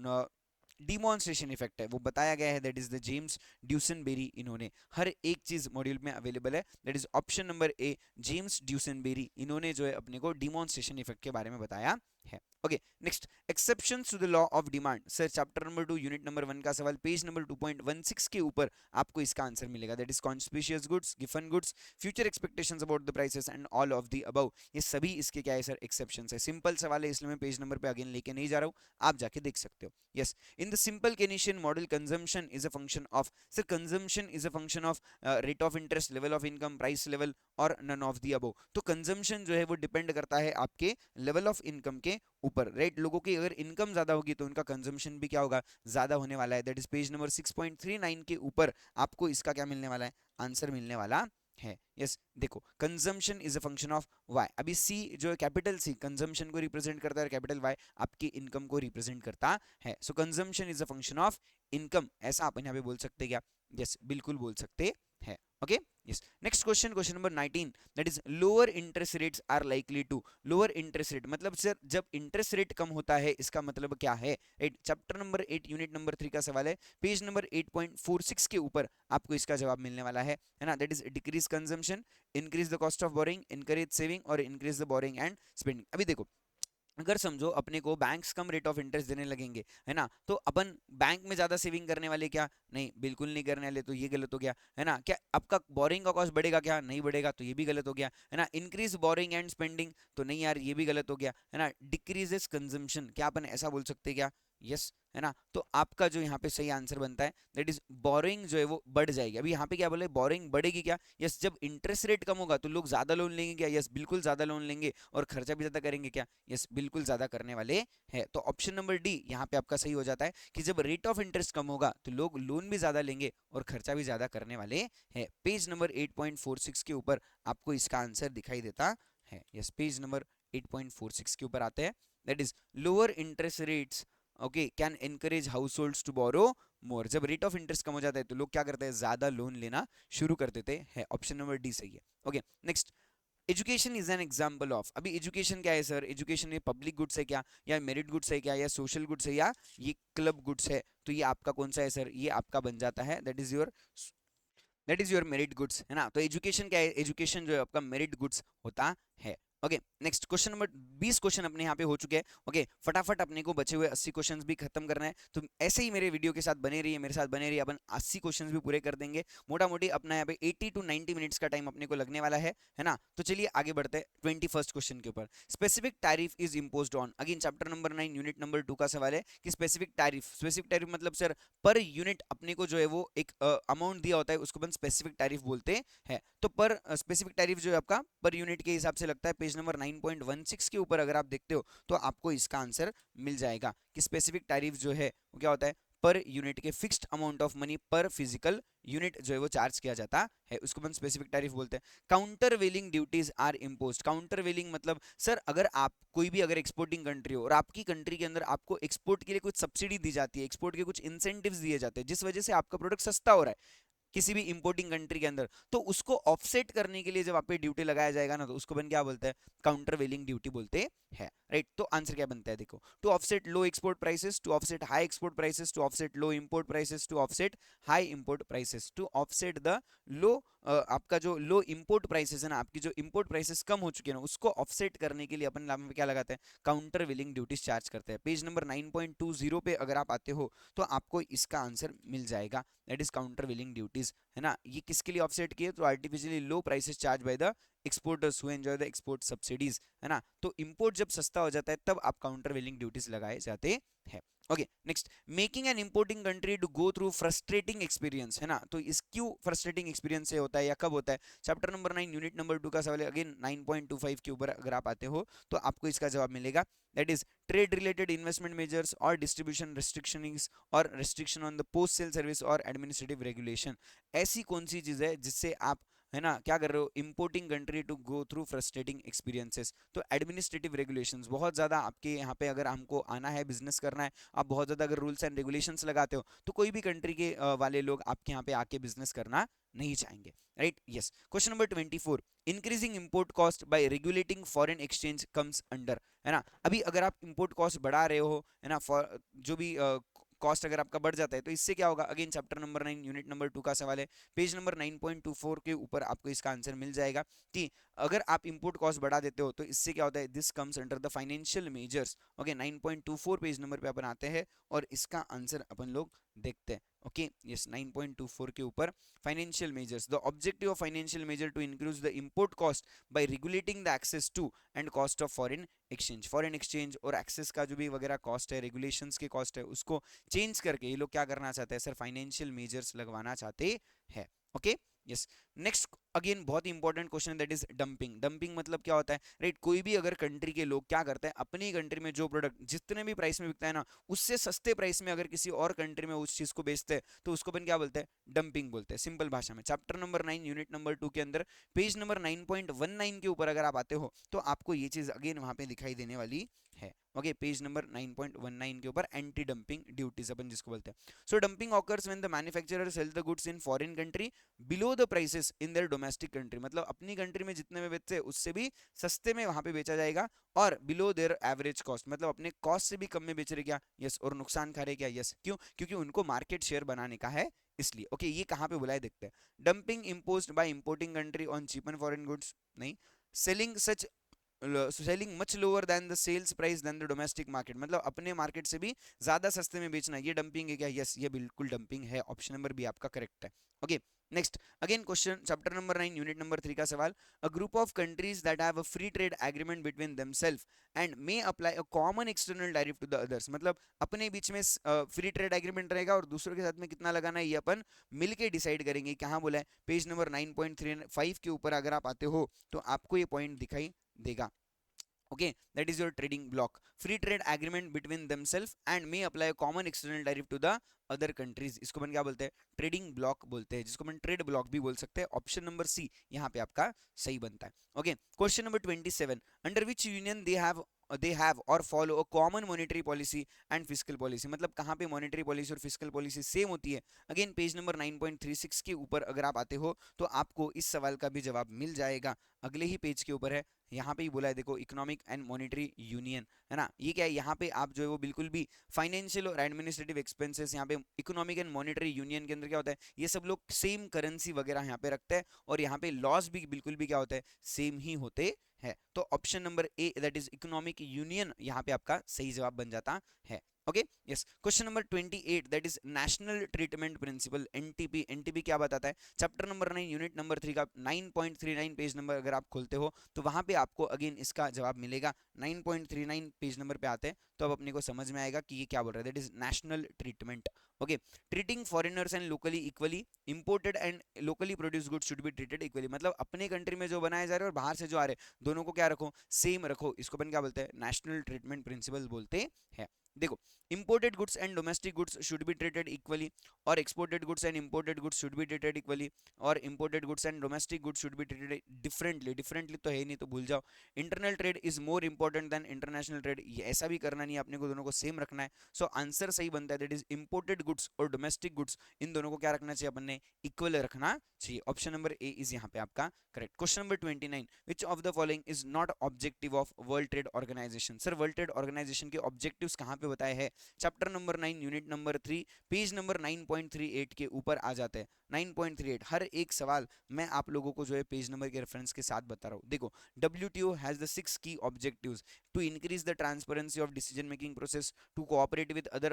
डिमॉन्स्ट्रेशन इफेक्ट है वो बताया गया है, that is the James Duesenberry, इन्होंने, हर एक चीज मॉड्यूल में अवेलेबल है, that is option number A, James Duesenberry, इन्होंने जो है अपने को डिमॉन्स्ट्रेशन इफेक्ट के बारे में बताया है। Okay, next, exceptions to the law of demand, sir chapter number 2 unit number 1 का सवाल, पेज नंबर 2.16 के ऊपर आपको इसका आंसर मिलेगा, that is conspicuous goods, Giffen goods, future expectations about the prices and all of the above, ये सभी इसके क्या है सर, एक्सेप्शंस है। सिंपल सवाल है इसलिए मैं पेज नंबर पे अगेन लेके नहीं जा रहा हूं, आप जाके देख सकते हो। Yes, in the simple Keynesian model consumption is a function of, sir consumption is a function of rate of interest, level of income, price level और none of the above। तो कंजम्पशन जो है वो डिपेंड करता है आपके level of income के ऊपर, राइट। लोगों की अगर इनकम ज्यादा होगी तो उनका कंजम्पशन भी क्या होगा, ज्यादा होने वाला है। दैट इज पेज नंबर 6.39 के ऊपर आपको इसका क्या मिलने वाला है, आंसर मिलने वाला है। यस, देखो consumption is a function of Y, अभी सी जो है कैपिटल सी कंजम्पशन को रिप्रेजेंट करता है, कैपिटल वाई आपकी इनकम को रिप्रेजेंट करता है। So consumption is a function of income, ऐसा आप यहाँ पे बोल सकते हैं क्या, यस बिल्कुल बोल सकते हैं। Okay, yes, next question, question number 19 that is lower interest rates are likely to, lower interest rate मतलब सर जब इंटरेस्ट रेट कम होता है इसका मतलब क्या है, right. Chapter number 8 unit number 3 का सवाल है, पेज नंबर 8.46 के ऊपर आपको इसका जवाब मिलने वाला है ना। That is decrease consumption, increase the cost of borrowing, encourage saving और increase the borrowing and spending. अभी देखो अगर समझो अपने को बैंक्स कम रेट ऑफ इंटरेस्ट देने लगेंगे, है ना, तो अपन बैंक में ज्यादा सेविंग करने वाले क्या, नहीं बिल्कुल नहीं करने वाले, तो ये गलत हो गया, है ना। क्या आपका बोरिंग का कॉस्ट बढ़ेगा क्या, नहीं बढ़ेगा, तो ये भी गलत हो गया, है ना। इंक्रीज बोरिंग एंड स्पेंडिंग, तो नहीं यार ये भी गलत हो गया, है ना। डिक्रीजेस कंजम्पशन, क्या अपन ऐसा बोल सकते हैं क्या, यस, है ना। तो आपका जो यहाँ पे सही आंसर बनता है दैट इज बोरिंग जो है वो बढ़ जाएगी। अभी यहाँ पे क्या बोले, बोरिंग बढ़ेगी क्या, यस, जब इंटरेस्ट रेट कम होगा तो लोग ज्यादा लोन लेंगे क्या, यस बिल्कुल ज्यादा लोन लेंगे, और खर्चा भी ज्यादा करेंगे क्या, यस बिल्कुल ज्यादा करने वाले हैं। तो ऑप्शन नंबर डी यहाँ पे आपका सही हो जाता है कि जब रेट ऑफ इंटरेस्ट कम होगा तो लोग लोन भी ज्यादा लेंगे और खर्चा भी ज्यादा करने वाले हैं। पेज नंबर 8.46 के ऊपर आपको इसका आंसर दिखाई देता है। यस, पेज नंबर 8.46 के ऊपर आते हैं, that is lower interest rates okay can encourage households to borrow more, जब रेट ऑफ इंटरेस्ट कम हो जाता है तो लोग क्या करते हैं, ज्यादा लोन लेना शुरू कर देते हैं। ऑप्शन नंबर डी सही है। Okay, next, education is an example of, अभी एजुकेशन क्या है सर, एजुकेशन ये पब्लिक गुड्स है क्या, या मेरिट गुड्स है क्या, या सोशल गुड्स है, या ये क्लब गुड्स है, तो ये आपका कौन सा है सर, ये आपका बन जाता है that is your merit goods, है ना। तो एजुकेशन क्या है, एजुकेशन जो है आपका मेरिट गुड्स होता है। Okay next question number 20 question अपने यहाँ पे हो चुके हैं। ओके फटाफट अपने को बचे हुए 80 क्वेश्चंस भी खत्म करना है, तो ऐसे ही मेरे वीडियो के साथ बने रहिए, मेरे साथ बने रहिए, अपन 80 क्वेश्चंस भी पूरे कर देंगे। मोटा मोटी अपना यहाँ पे 80 टू 90 मिनट्स का टाइम अपने को लगने वाला है ना। तो चलिए आगे बढ़ते हैं 21st क्वेश्चन के ऊपर। Specific tariff is imposed on, again chapter number 9 unit number 2 का सवाल है कि स्पेसिफिक टैरिफ मतलब सर पर यूनिट अपने को जो है वो एक अमाउंट दिया होता है, उसको अपन स्पेसिफिक टैरिफ बोलते हैं। तो पर स्पेसिफिक टैरिफ जो है आपका पर यूनिट के हिसाब से लगता है। पेज नंबर 9.16 के ऊपर अगर आप देखते हो तो आपको इसका आंसर मिल जाएगा कि स्पेसिफिक टैरिफ जो है वो क्या होता है, पर यूनिट के फिक्स्ड अमाउंट ऑफ मनी पर फिजिकल यूनिट जो है वो चार्ज किया जाता है, उसको अपन स्पेसिफिक टैरिफ बोलते हैं। Countervailing duties are imposed, countervailing मतलब सर अगर आप कोई भी अगर एक्सपोर्टिंग कंट्री हो और आपकी कंट्री के अंदर आपको एक्सपोर्ट के लिए कुछ सब्सिडी दी जाती है, एक्सपोर्ट के कुछ इंसेंटिव्स दिए जाते हैं, जिस वजह से आपका प्रोडक्ट सस्ता हो रहा है किसी भी इंपोर्टिंग कंट्री के अंदर, तो उसको ऑफसेट करने के लिए जब आप पे ड्यूटी लगाया जाएगा ना, तो उसको अपन क्या बोलते हैं, काउंटर वेलिंग ड्यूटी बोलते हैं, राइट। तो आंसर क्या बनता है देखो, to offset low export prices, to offset high export prices, to offset low import prices, to offset high import prices, to offset the low आपका जो लो इंपोर्ट प्राइसेस है ना, आपकी जो इंपोर्ट प्राइसेस कम हो चुकी है ना, उसको ऑफसेट करने के लिए अपन लाभ में क्या लगाते हैं, काउंटर वेलिंग ड्यूटीज चार्ज करते हैं। पेज नंबर 9.20 पे अगर आप आते हो तो आपको इसका आंसर मिल जाएगा, that is countervailing duties, है ना। ये किसके लिए ऑफसेट किए, तो artificially low prices charge by the exporters who enjoy the export subsidies, है ना। तो इंपोर्ट जब सस्ता हो जाता है तब आप काउंटर वेलिंग ड्यूटीज लगाए जाते हैं। Okay next, making an importing country to go through frustrating experience, है ना। तो इस क्यों फ्रस्ट्रेटिंग एक्सपीरियंस से होता है या कब होता है, चैप्टर नंबर 9 यूनिट नंबर 2 का सवाल है। अगेन 9.25 के ऊपर अगर आप आते हो तो आपको इसका जवाब मिलेगा, that is trade related investment measures और डिस्ट्रीब्यूशन रिस्ट्रिक्शंस और restriction on the post sale service और एडमिनिस्ट्रेटिव रेगुलेशन। ऐसी कौन सी चीज है जिससे आप, है ना, क्या कर रहे हो, importing country to go through frustrating experiences. तो एडमिनिस्ट्रेटिव रेगुलेशंस बहुत ज़्यादा आपके यहाँ पे अगर हमको आना है, बिजनेस करना है, आप बहुत ज़्यादा अगर रूल्स एंड रेगुलेशंस लगाते हो तो कोई भी कंट्री के वाले लोग आपके यहाँ पे आके बिजनेस करना नहीं चाहेंगे, right. Yes, question number 24, increasing import cost by regulating foreign exchange comes under, है ना। अभी अगर आप इंपोर्ट कॉस्ट बढ़ा रहे हो, है ना, फॉर जो भी कॉस्ट अगर आपका बढ़ जाता है तो इससे क्या होगा, again chapter number 9 unit number 2 का सवाल है। पेज नंबर 9.24 के ऊपर आपको इसका आंसर मिल जाएगा कि अगर आप इंपोर्ट कॉस्ट बढ़ा देते हो तो इससे क्या होता है, this comes under the financial measures. Okay 9.24 page number पे अपन आते हैं और इसका आंसर अपन लोग देखते हैं। ओके यस 9.24 के ऊपर financial measures, the objective of financial measure to increase the import cost by regulating the access to and cost of foreign exchange और एक्सेस का जो भी वगैरह कॉस्ट है, रेगुलेशंस के कॉस्ट है, उसको चेंज करके ये लोग क्या करना चाहते हैं सर, फाइनेंशियल मेजर्स लगवाना चाहते हैं। ओके यस, नेक्स्ट अगेन बहुत ही important question, that is dumping. Dumping मतलब क्या होता है, राइट। कोई भी अगर कंट्री के लोग क्या करते हैं, अपनी कंट्री में जो प्रोडक्ट जितने भी प्राइस में बिकता है ना, उससे सस्ते प्राइस में अगर किसी और कंट्री में उस चीज को बेचते हैं तो उसको अपन क्या बोलते हैं, डंपिंग बोलते हैं, सिंपल भाषा में। चैप्टर नंबर 9 यूनिट नंबर 2 के अंदर पेज नंबर 9.19 के ऊपर अगर आप आते हो तो आपको ये चीज अगेन वहां पे दिखाई देने वाली है। ओके पेज नंबर 9.19 के ऊपर एंटी डंपिंग ड्यूटीज अपन जिसको बोलते हैं। So dumping occurs when the manufacturer sell the goods in foreign country below the prices in their domestic country, मतलब अपनी कंट्री में जितने में बेचते हैं उससे भी सस्ते में वहां पे बेचा जाएगा, और बिलो देयर एवरेज कॉस्ट, मतलब अपने कॉस्ट से भी कम में बेच रहे क्या, यस, और नुकसान खा रहे क्या, यस। क्यों, क्योंकि उनको मार्केट शेयर बनाने का है इसलिए। ओके ये कहाँ पे बुलाए देखते हैं, dumping imposed by importing country on cheap and foreign goods, नहीं, selling such selling much lower than the sales price than the domestic market, मतलब अपने मार्केट से भी ज्यादा सस्ते में बेचना, ये डंपिंग है क्या, यस ये बिल्कुल डंपिंग है, ऑप्शन नंबर बी आपका करेक्ट है। Okay next again question chapter number 9 unit number 3 का सवाल, a group of countries that have a free trade agreement between themself and may apply a common external tariff to the others, मतलब अपने बीच में free trade agreement रहेगा और दूसरों के साथ में कितना लगाना है ये अपन मिलके डिसाइड करेंगे। कहाँ बोला है, पेज नंबर 9.35 के ऊपर अगर आप आते हो तो आपको ये पॉइंट दिखाई देगा। okay, that is your trading block, free trade agreement between themselves and may apply a common external tariff to the other countries, इसको अपन क्या बोलते हैं, ट्रेडिंग ब्लॉक बोलते हैं, जिसको अपन ट्रेड ब्लॉक भी बोल सकते हैं। ऑप्शन नंबर सी यहाँ पे आपका सही बनता है। Okay question number 27, under which union they have और follow a common monetary policy and fiscal policy, मतलब कहाँ पे मॉनेटरी पॉलिसी और फिस्कल पॉलिसी सेम होती है। अगेन पेज नंबर 9.36 के ऊपर अगर आप आते हो तो आपको इस सवाल का भी जवाब मिल जाएगा, अगले ही पेज के ऊपर है, यहाँ पे ही बोला है देखो, इकोनॉमिक एंड मॉनेटरी यूनियन, है ना। ये क्या है, यहाँ पे आप जो है वो बिल्कुल भी फाइनेंशियल और एडमिनिस्ट्रेटिव एक्सपेंसेस, यहाँ पे इकोनॉमिक एंड मॉनेटरी यूनियन के अंदर क्या होता है, ये सब लोग सेम करेंसी वगैरह यहाँ पे रखते हैं और यहाँ पे लॉस भी बिल्कुल भी क्या होता है, सेम ही होते है। तो option number A that is economic union यहाँ पे आपका सही जवाब बन जाता है। Okay yes. Question number 28 that is national treatment principle, NTP. NTP क्या बताता है? चैप्टर नंबर 9 यूनिट नंबर 3 का 9.39 पेज नंबर अगर आप खोलते हो तो वहां पे आपको अगेन इसका जवाब मिलेगा। 9.39 पेज नंबर पे आते हैं तो अब अपने को समझ में आएगा कि ये क्या बोल रहा है। That is national treatment. Okay, treating foreigners and locally equally, imported and locally produce goods should be treated equally. मतलब अपने कंट्री में जो बनाए जा रहे हैं और बाहर से जो आ रहे हैं दोनों को क्या रखो? सेम रखो। इसको अपन क्या बोलते हैं? नेशनल ट्रीटमेंट प्रिंसिपल बोलते हैं। देखो, imported goods and domestic goods should be treated equally, और exported goods and imported goods should be treated equally, और imported goods and domestic goods should be treated differently. Differently तो है नहीं तो भूल जाओ। Internal trade is more important than international trade, ये ऐसा भी करना नहीं, अपने को दोनों को सेम रखना है। सो आंसर सही बनता है दैट इज इंपोर्टेड गुड्स और डोमेस्टिक गुड्स, इन दोनों को क्या रखना चाहिए? अपन ने इक्वल रखना चाहिए। ऑप्शन नंबर ए इज यहाँ पे आपका correct. Question number 29, which of the following is not objective of World Trade Organization. Sir World Trade Organization के ऑब्जेक्टिव्स कहाँ पे बताए हैं? Chapter number 9 unit number 3 page number 9.38 के ऊपर आ जाते हैं। 9.38 हर एक सवाल मैं आप लोगों को जो है पेज नंबर के रेफरेंस के साथ बता रहा हूँ। देखो, WTO has the 6 key objectives: to increase the transparency of decision making process, to cooperate with other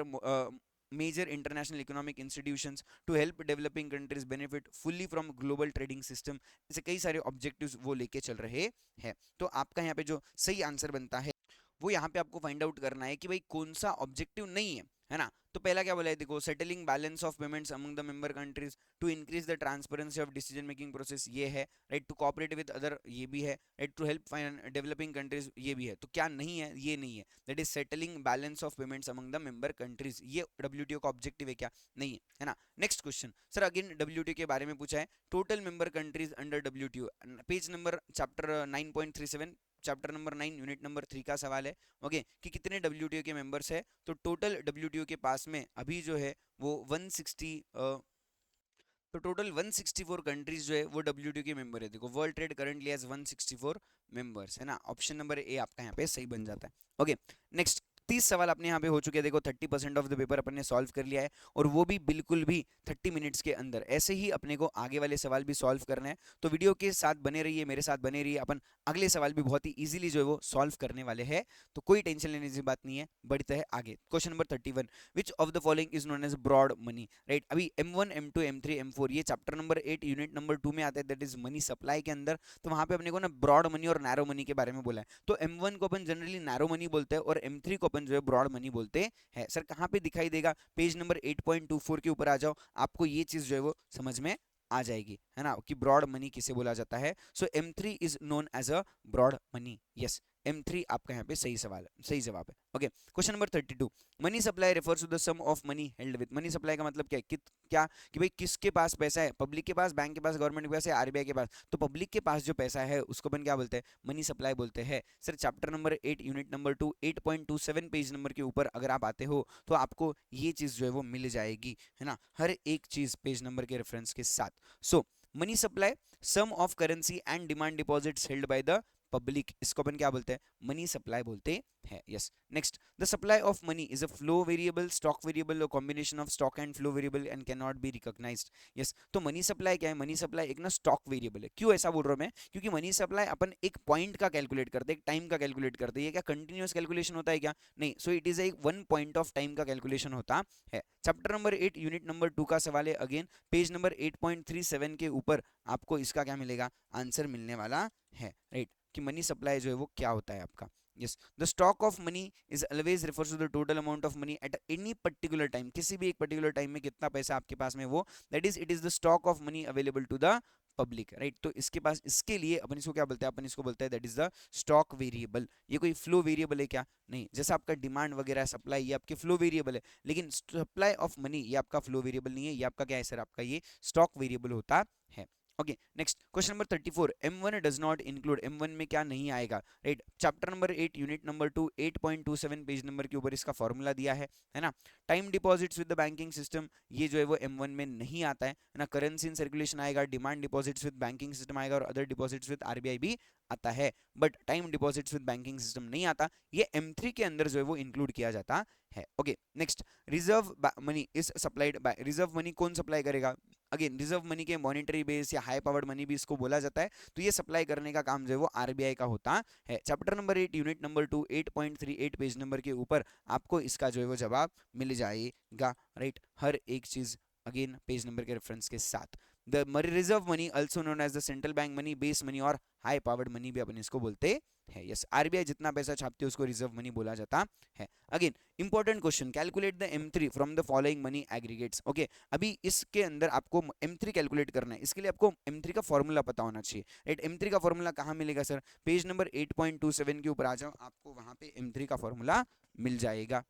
major international economic institutions, to help developing countries benefit fully from global trading system। ऐसे कई सारे objectives वो लेके चल रहे हैं। तो आपका यहाँ पे जो सही आंसर बनता है वो यहाँ पे आपको फाइंड आउट करना है कि भाई कौन सा ऑब्जेक्टिव नहीं है ना। तो पहला क्या बोला है? देखो, settling balance of payments among the member countries, to increase the transparency of decision making process, ये है right. To cooperate with other, ये भी है right. To help developing countries, ये भी है। तो क्या नहीं है? ये नहीं है। That is settling balance of payments among the member countries, ये WTO का ऑब्जेक्टिव है क्या? नहीं है ना। Next question, sir again WTO के बारे में पूछा है। Total member countries under WTO, page number chapter 9.37 chapter number 9 unit number 3 का सवाल है। ओके, कि कितने WTO के मेंबर्स है? तो टोटल WTO के पास में अभी जो है वो 160 तो टोटल 164 कंट्रीज जो है वो WTO के मेंबर है। देखो, world trade currently has 164 members, है ना। ऑप्शन नंबर ए आपका यहाँ पे सही बन जाता है। ओके नेक्स्ट, 30 सवाल अपने यहाँ पे हो चुके हैं। देखो 30% ऑफ द पेपर अपन ने सॉल्व कर लिया है, और वो भी बिल्कुल भी 30 मिनट्स के अंदर। ऐसे ही अपने को आगे वाले सवाल भी सॉल्व करने हैं, तो वीडियो के साथ बने रहिए, मेरे साथ बने रहिए। अपन अगले सवाल भी बहुत ही इजीली जो है वो सॉल्व करने वाले हैं, तो कोई टेंशन लेने की बात नहीं है। बढ़ते हैं आगे। Question number 31, which of the following is known as broad money, right. अभी M1 M2 M3 M4 ये चैप्टर नंबर 8 यूनिट नंबर 2 में आता है, दैट इज मनी सप्लाई के अंदर। तो वहां पे अपने को ना ब्रॉड मनी और नैरो मनी के बारे में बोला है। तो M1 को अपन जनरली नैरो मनी बोलते हैं, और M3 को अपन जो है ब्रॉड मनी बोलते हैं। सर कहाँ पे दिखाई देगा? पेज नंबर 8.24 के ऊपर आ जाओ, आपको ये चीज जो है वो समझ में आ जाएगी, है ना, कि ब्रॉड मनी किसे बोला जाता है। So M3 is known as a broad money. Yes, M3 आपका यहाँ पे सही सवाल है, सही जवाब है। Okay, question number 32, money supply refers to the sum of money held with. Money supply का मतलब क्या है? क्या कि भाई किसके पास पैसा है? पब्लिक के पास, बैंक के पास, गवर्नमेंट के पास, या RBI के पास। तो पब्लिक के पास जो पैसा है उसको अपन क्या बोलते हैं? मनी सप्लाई बोलते हैं। Sir chapter number 8 unit number 2 8.27 page number के ऊपर अगर आप आते हो तो आपको ये चीज जो है वो मिल जाएगी, है ना, हर एक चीज पेज नंबर के रेफरेंस के साथ। So money supply, sum of currency and demand deposits held by the public, इसको अपन क्या बोलते हैं? मनी सप्लाई बोलते हैं। Yes, next, the supply of money is a flow variable, stock variable, और combination of stock and flow variable and can not be recognised. Yes, तो money supply क्या है? मनी सप्लाई एक ना स्टॉक वेरिएबल है। क्यों ऐसा बोल रहा हूं मैं? क्योंकि मनी सप्लाई अपन एक पॉइंट का कैलकुलेट करते हैं, एक टाइम का कैलकुलेट करते हैं। ये क्या कंटिन्यूअस कैलकुलेशन होता है क्या? नहीं। सो इट इज एक वन पॉइंट ऑफ टाइम का कैलकुलेशन होता है। चैप्टर नंबर 8 यूनिट नंबर 2 का सवाल है। अगेन पेज नंबर 8.37 के ऊपर आपको इसका क्या मिलेगा? आंसर मिलने वाला है, राइट, कि मनी सप्लाई जो है वो क्या होता है आपका। Yes, the stock of money is always refers to the total amount of money at any particular time, किसी भी एक पर्टिकुलर टाइम में कितना पैसा आपके पास में, वो that is it is the stock of money available to the public, right. तो इसके पास, इसके लिए अपन इसको क्या बोलते हैं? अपन इसको बोलते हैं that is the stock variable. ये कोई फ्लो वेरिएबल है क्या? नहीं। जैसा आपका डिमांड वगैरह सप्लाई, ये आपके फ्लो वेरिएबल है, लेकिन सप्लाई ऑफ मनी ये आपका फ्लो वेरिएबल नहीं है, ये आपका क्या है सर? आपका ये स्टॉक वेरिएबल होता है। Okay next, question number 34, M1 does not include, M1 में क्या नहीं आएगा, right. Chapter number 8 unit number 2 8.27 page number के ऊपर इसका फॉर्मूला दिया है ना। Time deposits with the banking system, ये जो है वो M1 में नहीं आता है ना। करेंसी इन सर्कुलेशन आएगा, demand deposits with banking system आएगा, और अदर डिपॉजिट्स विद RBI भी आता है, but time deposits with banking system नहीं आता। ये M3 के अंदर जो है वो इंक्लूड किया जाता है। Okay next, reserve money is supplied by, reserve money कौन सप्लाई करेगा? अगेन रिजर्व मनी के मॉनिटरी बेस या हाई पावर्ड मनी भी इसको बोला जाता है। तो ये सप्लाई करने का काम जो है वो आरबीआई का होता है। Chapter number 8 unit number 2 8.38 page number के ऊपर आपको इसका जो है वो जवाब मिल जाएगा, राइट। हर एक चीज अगेन पेज नंबर के रेफरेंस के साथ। The reserve money also known as the central bank money, base money और हाई पावर्ड मनी भी अपन इसको बोलते हैं। यस, आरबीआई जितना पैसा छापती है उसको रिजर्व मनी बोला जाता है। Again important question, calculate the M3 from the following money aggregates. Okay, अभी इसके अंदर आपको M3 कैलकुलेट करना है, इसके लिए आपको M3 का फॉर्मूला पता होना चाहिए, राइट। M3 का फॉर्मूला कहाँ मिलेगा सर? पेज नंबर 8.27 के ऊपर आ जाओ, आपको वहां पे M3 का फॉर्मूला मिल जाएगा।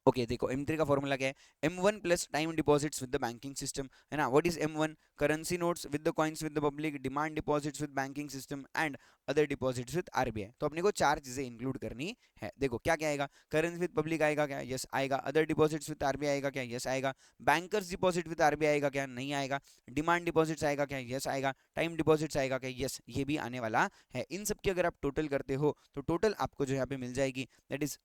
ओके देखो M3 का फॉर्मूला क्या है? M1 plus time deposits with the banking system, है ना। What is M1? Currency notes with the coins with the public, demand deposits with banking system and other deposits with RBI. तो अपने को चार चीजें इंक्लूड करनी है। देखो क्या क्या आएगा? करेंसी विद पब्लिक आएगा क्या? यस आएगा। अदर डिपॉजिट्स विद आरबीआई आएगा क्या? यस आएगा। बैंकर्स डिपॉजिट विद आरबीआई आएगा क्या? नहीं आएगा। डिमांड डिपॉजिट्स आएगा क्या? यस आएगा। टाइम डिपॉजिट्स आएगा क्या? यस, ये भी आने वाला है। इन सब की अगर आप टोटल करते हो तो टोटल आपको जो यहाँ पे मिल जाएगी दैट इज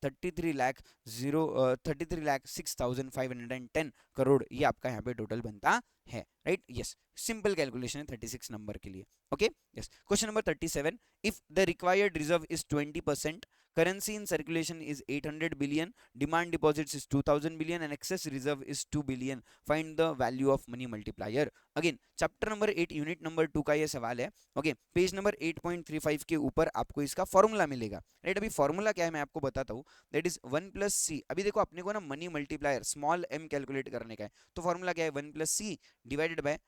33,06,510 करोड़। ये आपका यहाँ पे टोटल बनता है, राइट। यस, सिंपल कैलकुलेशन है 36 नंबर के लिए। Okay yes, question number 37, if the required reserve is 20%, currency in circulation is 800 billion, demand deposits is 2000 billion and excess reserve is 2 billion, find the value of money multiplier। Again chapter number 8 unit number 2 का ये सवाल है। Okay, page number 8.35 के ऊपर आपको इसका formula मिलेगा, right. अभी फॉर्मूला क्या है मैं आपको बताता हूँ, दैट इज 1 प्लस सी। अभी देखो अपने को ना money multiplier small m calculate करने का है, तो फॉर्मूला क्या है? 1 plus C divided by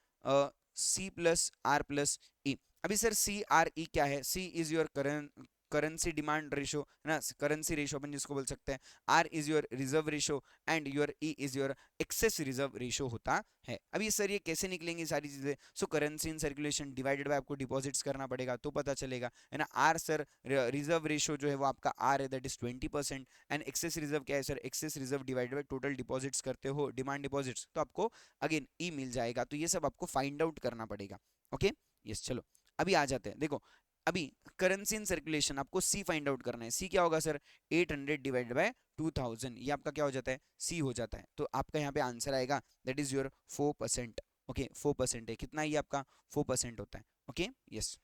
C plus R plus E. अभी सर सी आर ई क्या है? C is your currency demand ratio, है ना, करेंसी रेशो अपन जिसको बोल सकते हैं। R is your reserve ratio and your E is your excess reserve ratio होता है। अभी सर ये कैसे निकलेंगी सारी चीजें? सो currency in circulation divided by आपको डिपॉजिट्स करना पड़ेगा तो पता चलेगा, है ना। आर सर रिजर्व रेशो जो है वो आपका आर है, that is 20%। And excess reserve क्या है sir? Excess reserve divided by total deposits करते हो, डिमांड डिपॉजिट्स, तो आपको अगेन ई मिल जाएगा। तो ये सब आपको फाइंड आउट करना पड़ेगा। ओके यस, चलो अभी आ जाते हैं। देखो अभी करेंसी इन सर्कुलेशन आपको सी फाइंड आउट करना है। सी क्या होगा सर? 800 डिवाइडेड बाय 2000, ये आपका क्या हो जाता है? सी हो जाता है। तो आपका यहाँ पे आंसर आएगा दैट इज योर 4%। ओके 4% है, कितना ये आपका 4% होता है। ओके यस,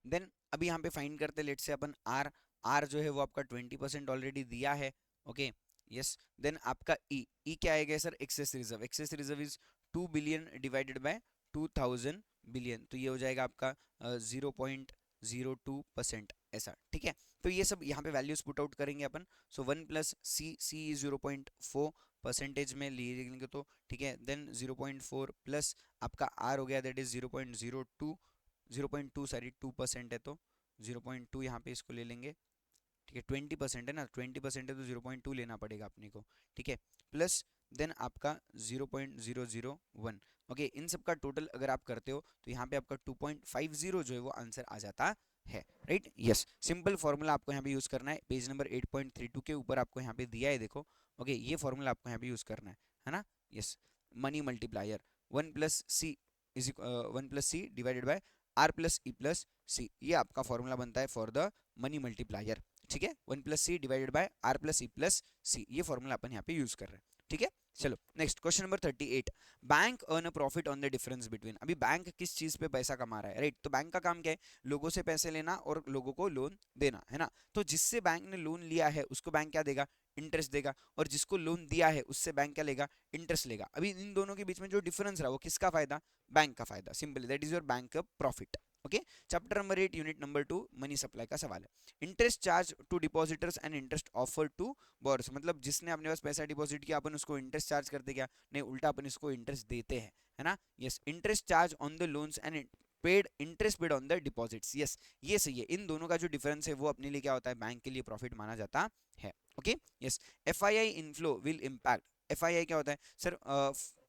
देन अभी यहाँ पे फाइंड करते, लेट से अपन आर, आर जो है वो आपका 20% ऑलरेडी दिया है। ओके यस, देन आपका ई, ई क्या आएगा sir? Excess reserve, excess reserve is 2 billion divided by 2000 billion, तो ये हो जाएगा आपका 0.02% ऐसा, ठीक है। तो ये सब यहाँ पे वैल्यूज पुट आउट करेंगे अपन। सो 1 प्लस सी, सी 0.4% में ले लेंगे तो ठीक है। देन 0.4 प्लस आपका आर हो गया दैट इज 0.02 सॉरी 2% है तो 0.2 यहाँ पे इसको ले लेंगे, ठीक है। 20% है ना, 20% है तो 0.2 लेना पड़ेगा अपने को, ठीक है। प्लस देन आपका 0.001। ओके, इन सब का टोटल अगर आप करते हो तो यहाँ पे आपका 2.50 जो है वो आंसर आ जाता है, राइट। यस, सिंपल फॉर्मूला आपको यहाँ पे यूज करना है। पेज नंबर 8.32 के ऊपर आपको यहाँ पे दिया है, देखो। ओके, ये फॉर्मूला आपको यहाँ पे यूज करना है ना। Yes, money multiplier 1 plus C is 1 plus C divided by R plus E plus C, ये आपका फॉर्मूला बनता है फॉर द मनी मल्टीप्लायर, ठीक है। 1 plus C divided by R plus E plus C, ये फॉर्मूला अपन यहाँ पे यूज कर रहे हैं, ठीक है। चलो next question number 38, bank earn a profit on the difference between. अभी बैंक किस चीज पे पैसा कमा रहा है, राइट। तो बैंक का काम क्या है? लोगों से पैसे लेना और लोगों को लोन देना, है ना। तो जिससे बैंक ने लोन लिया है उसको बैंक क्या देगा? इंटरेस्ट देगा। और जिसको लोन दिया है उससे बैंक क्या लेगा? इंटरेस्ट लेगा। अभी इन दोनों के बीच में जो डिफरेंस रहा वो किसका फायदा? बैंक का फायदा, simply that is your bank profit. Okay, chapter number 8 unit number 2 money supply का सवाल है। Interest charge to depositors and interest offer to borrowers, मतलब जिसने अपने पास पैसा डिपॉजिट किया अपन उसको इंटरेस्ट चार्ज करते क्या? नहीं, उल्टा अपन इसको इंटरेस्ट देते हैं, है ना। Yes, interest charge on the loans and paid interest paid on the deposits. Yes, ये सही है। इन दोनों का जो डिफरेंस है वो अपने लिए क्या होता है? बैंक के लिए प्रॉफिट माना जाता है। Okay yes, FII inflow will impact. FII क्या होता है सर?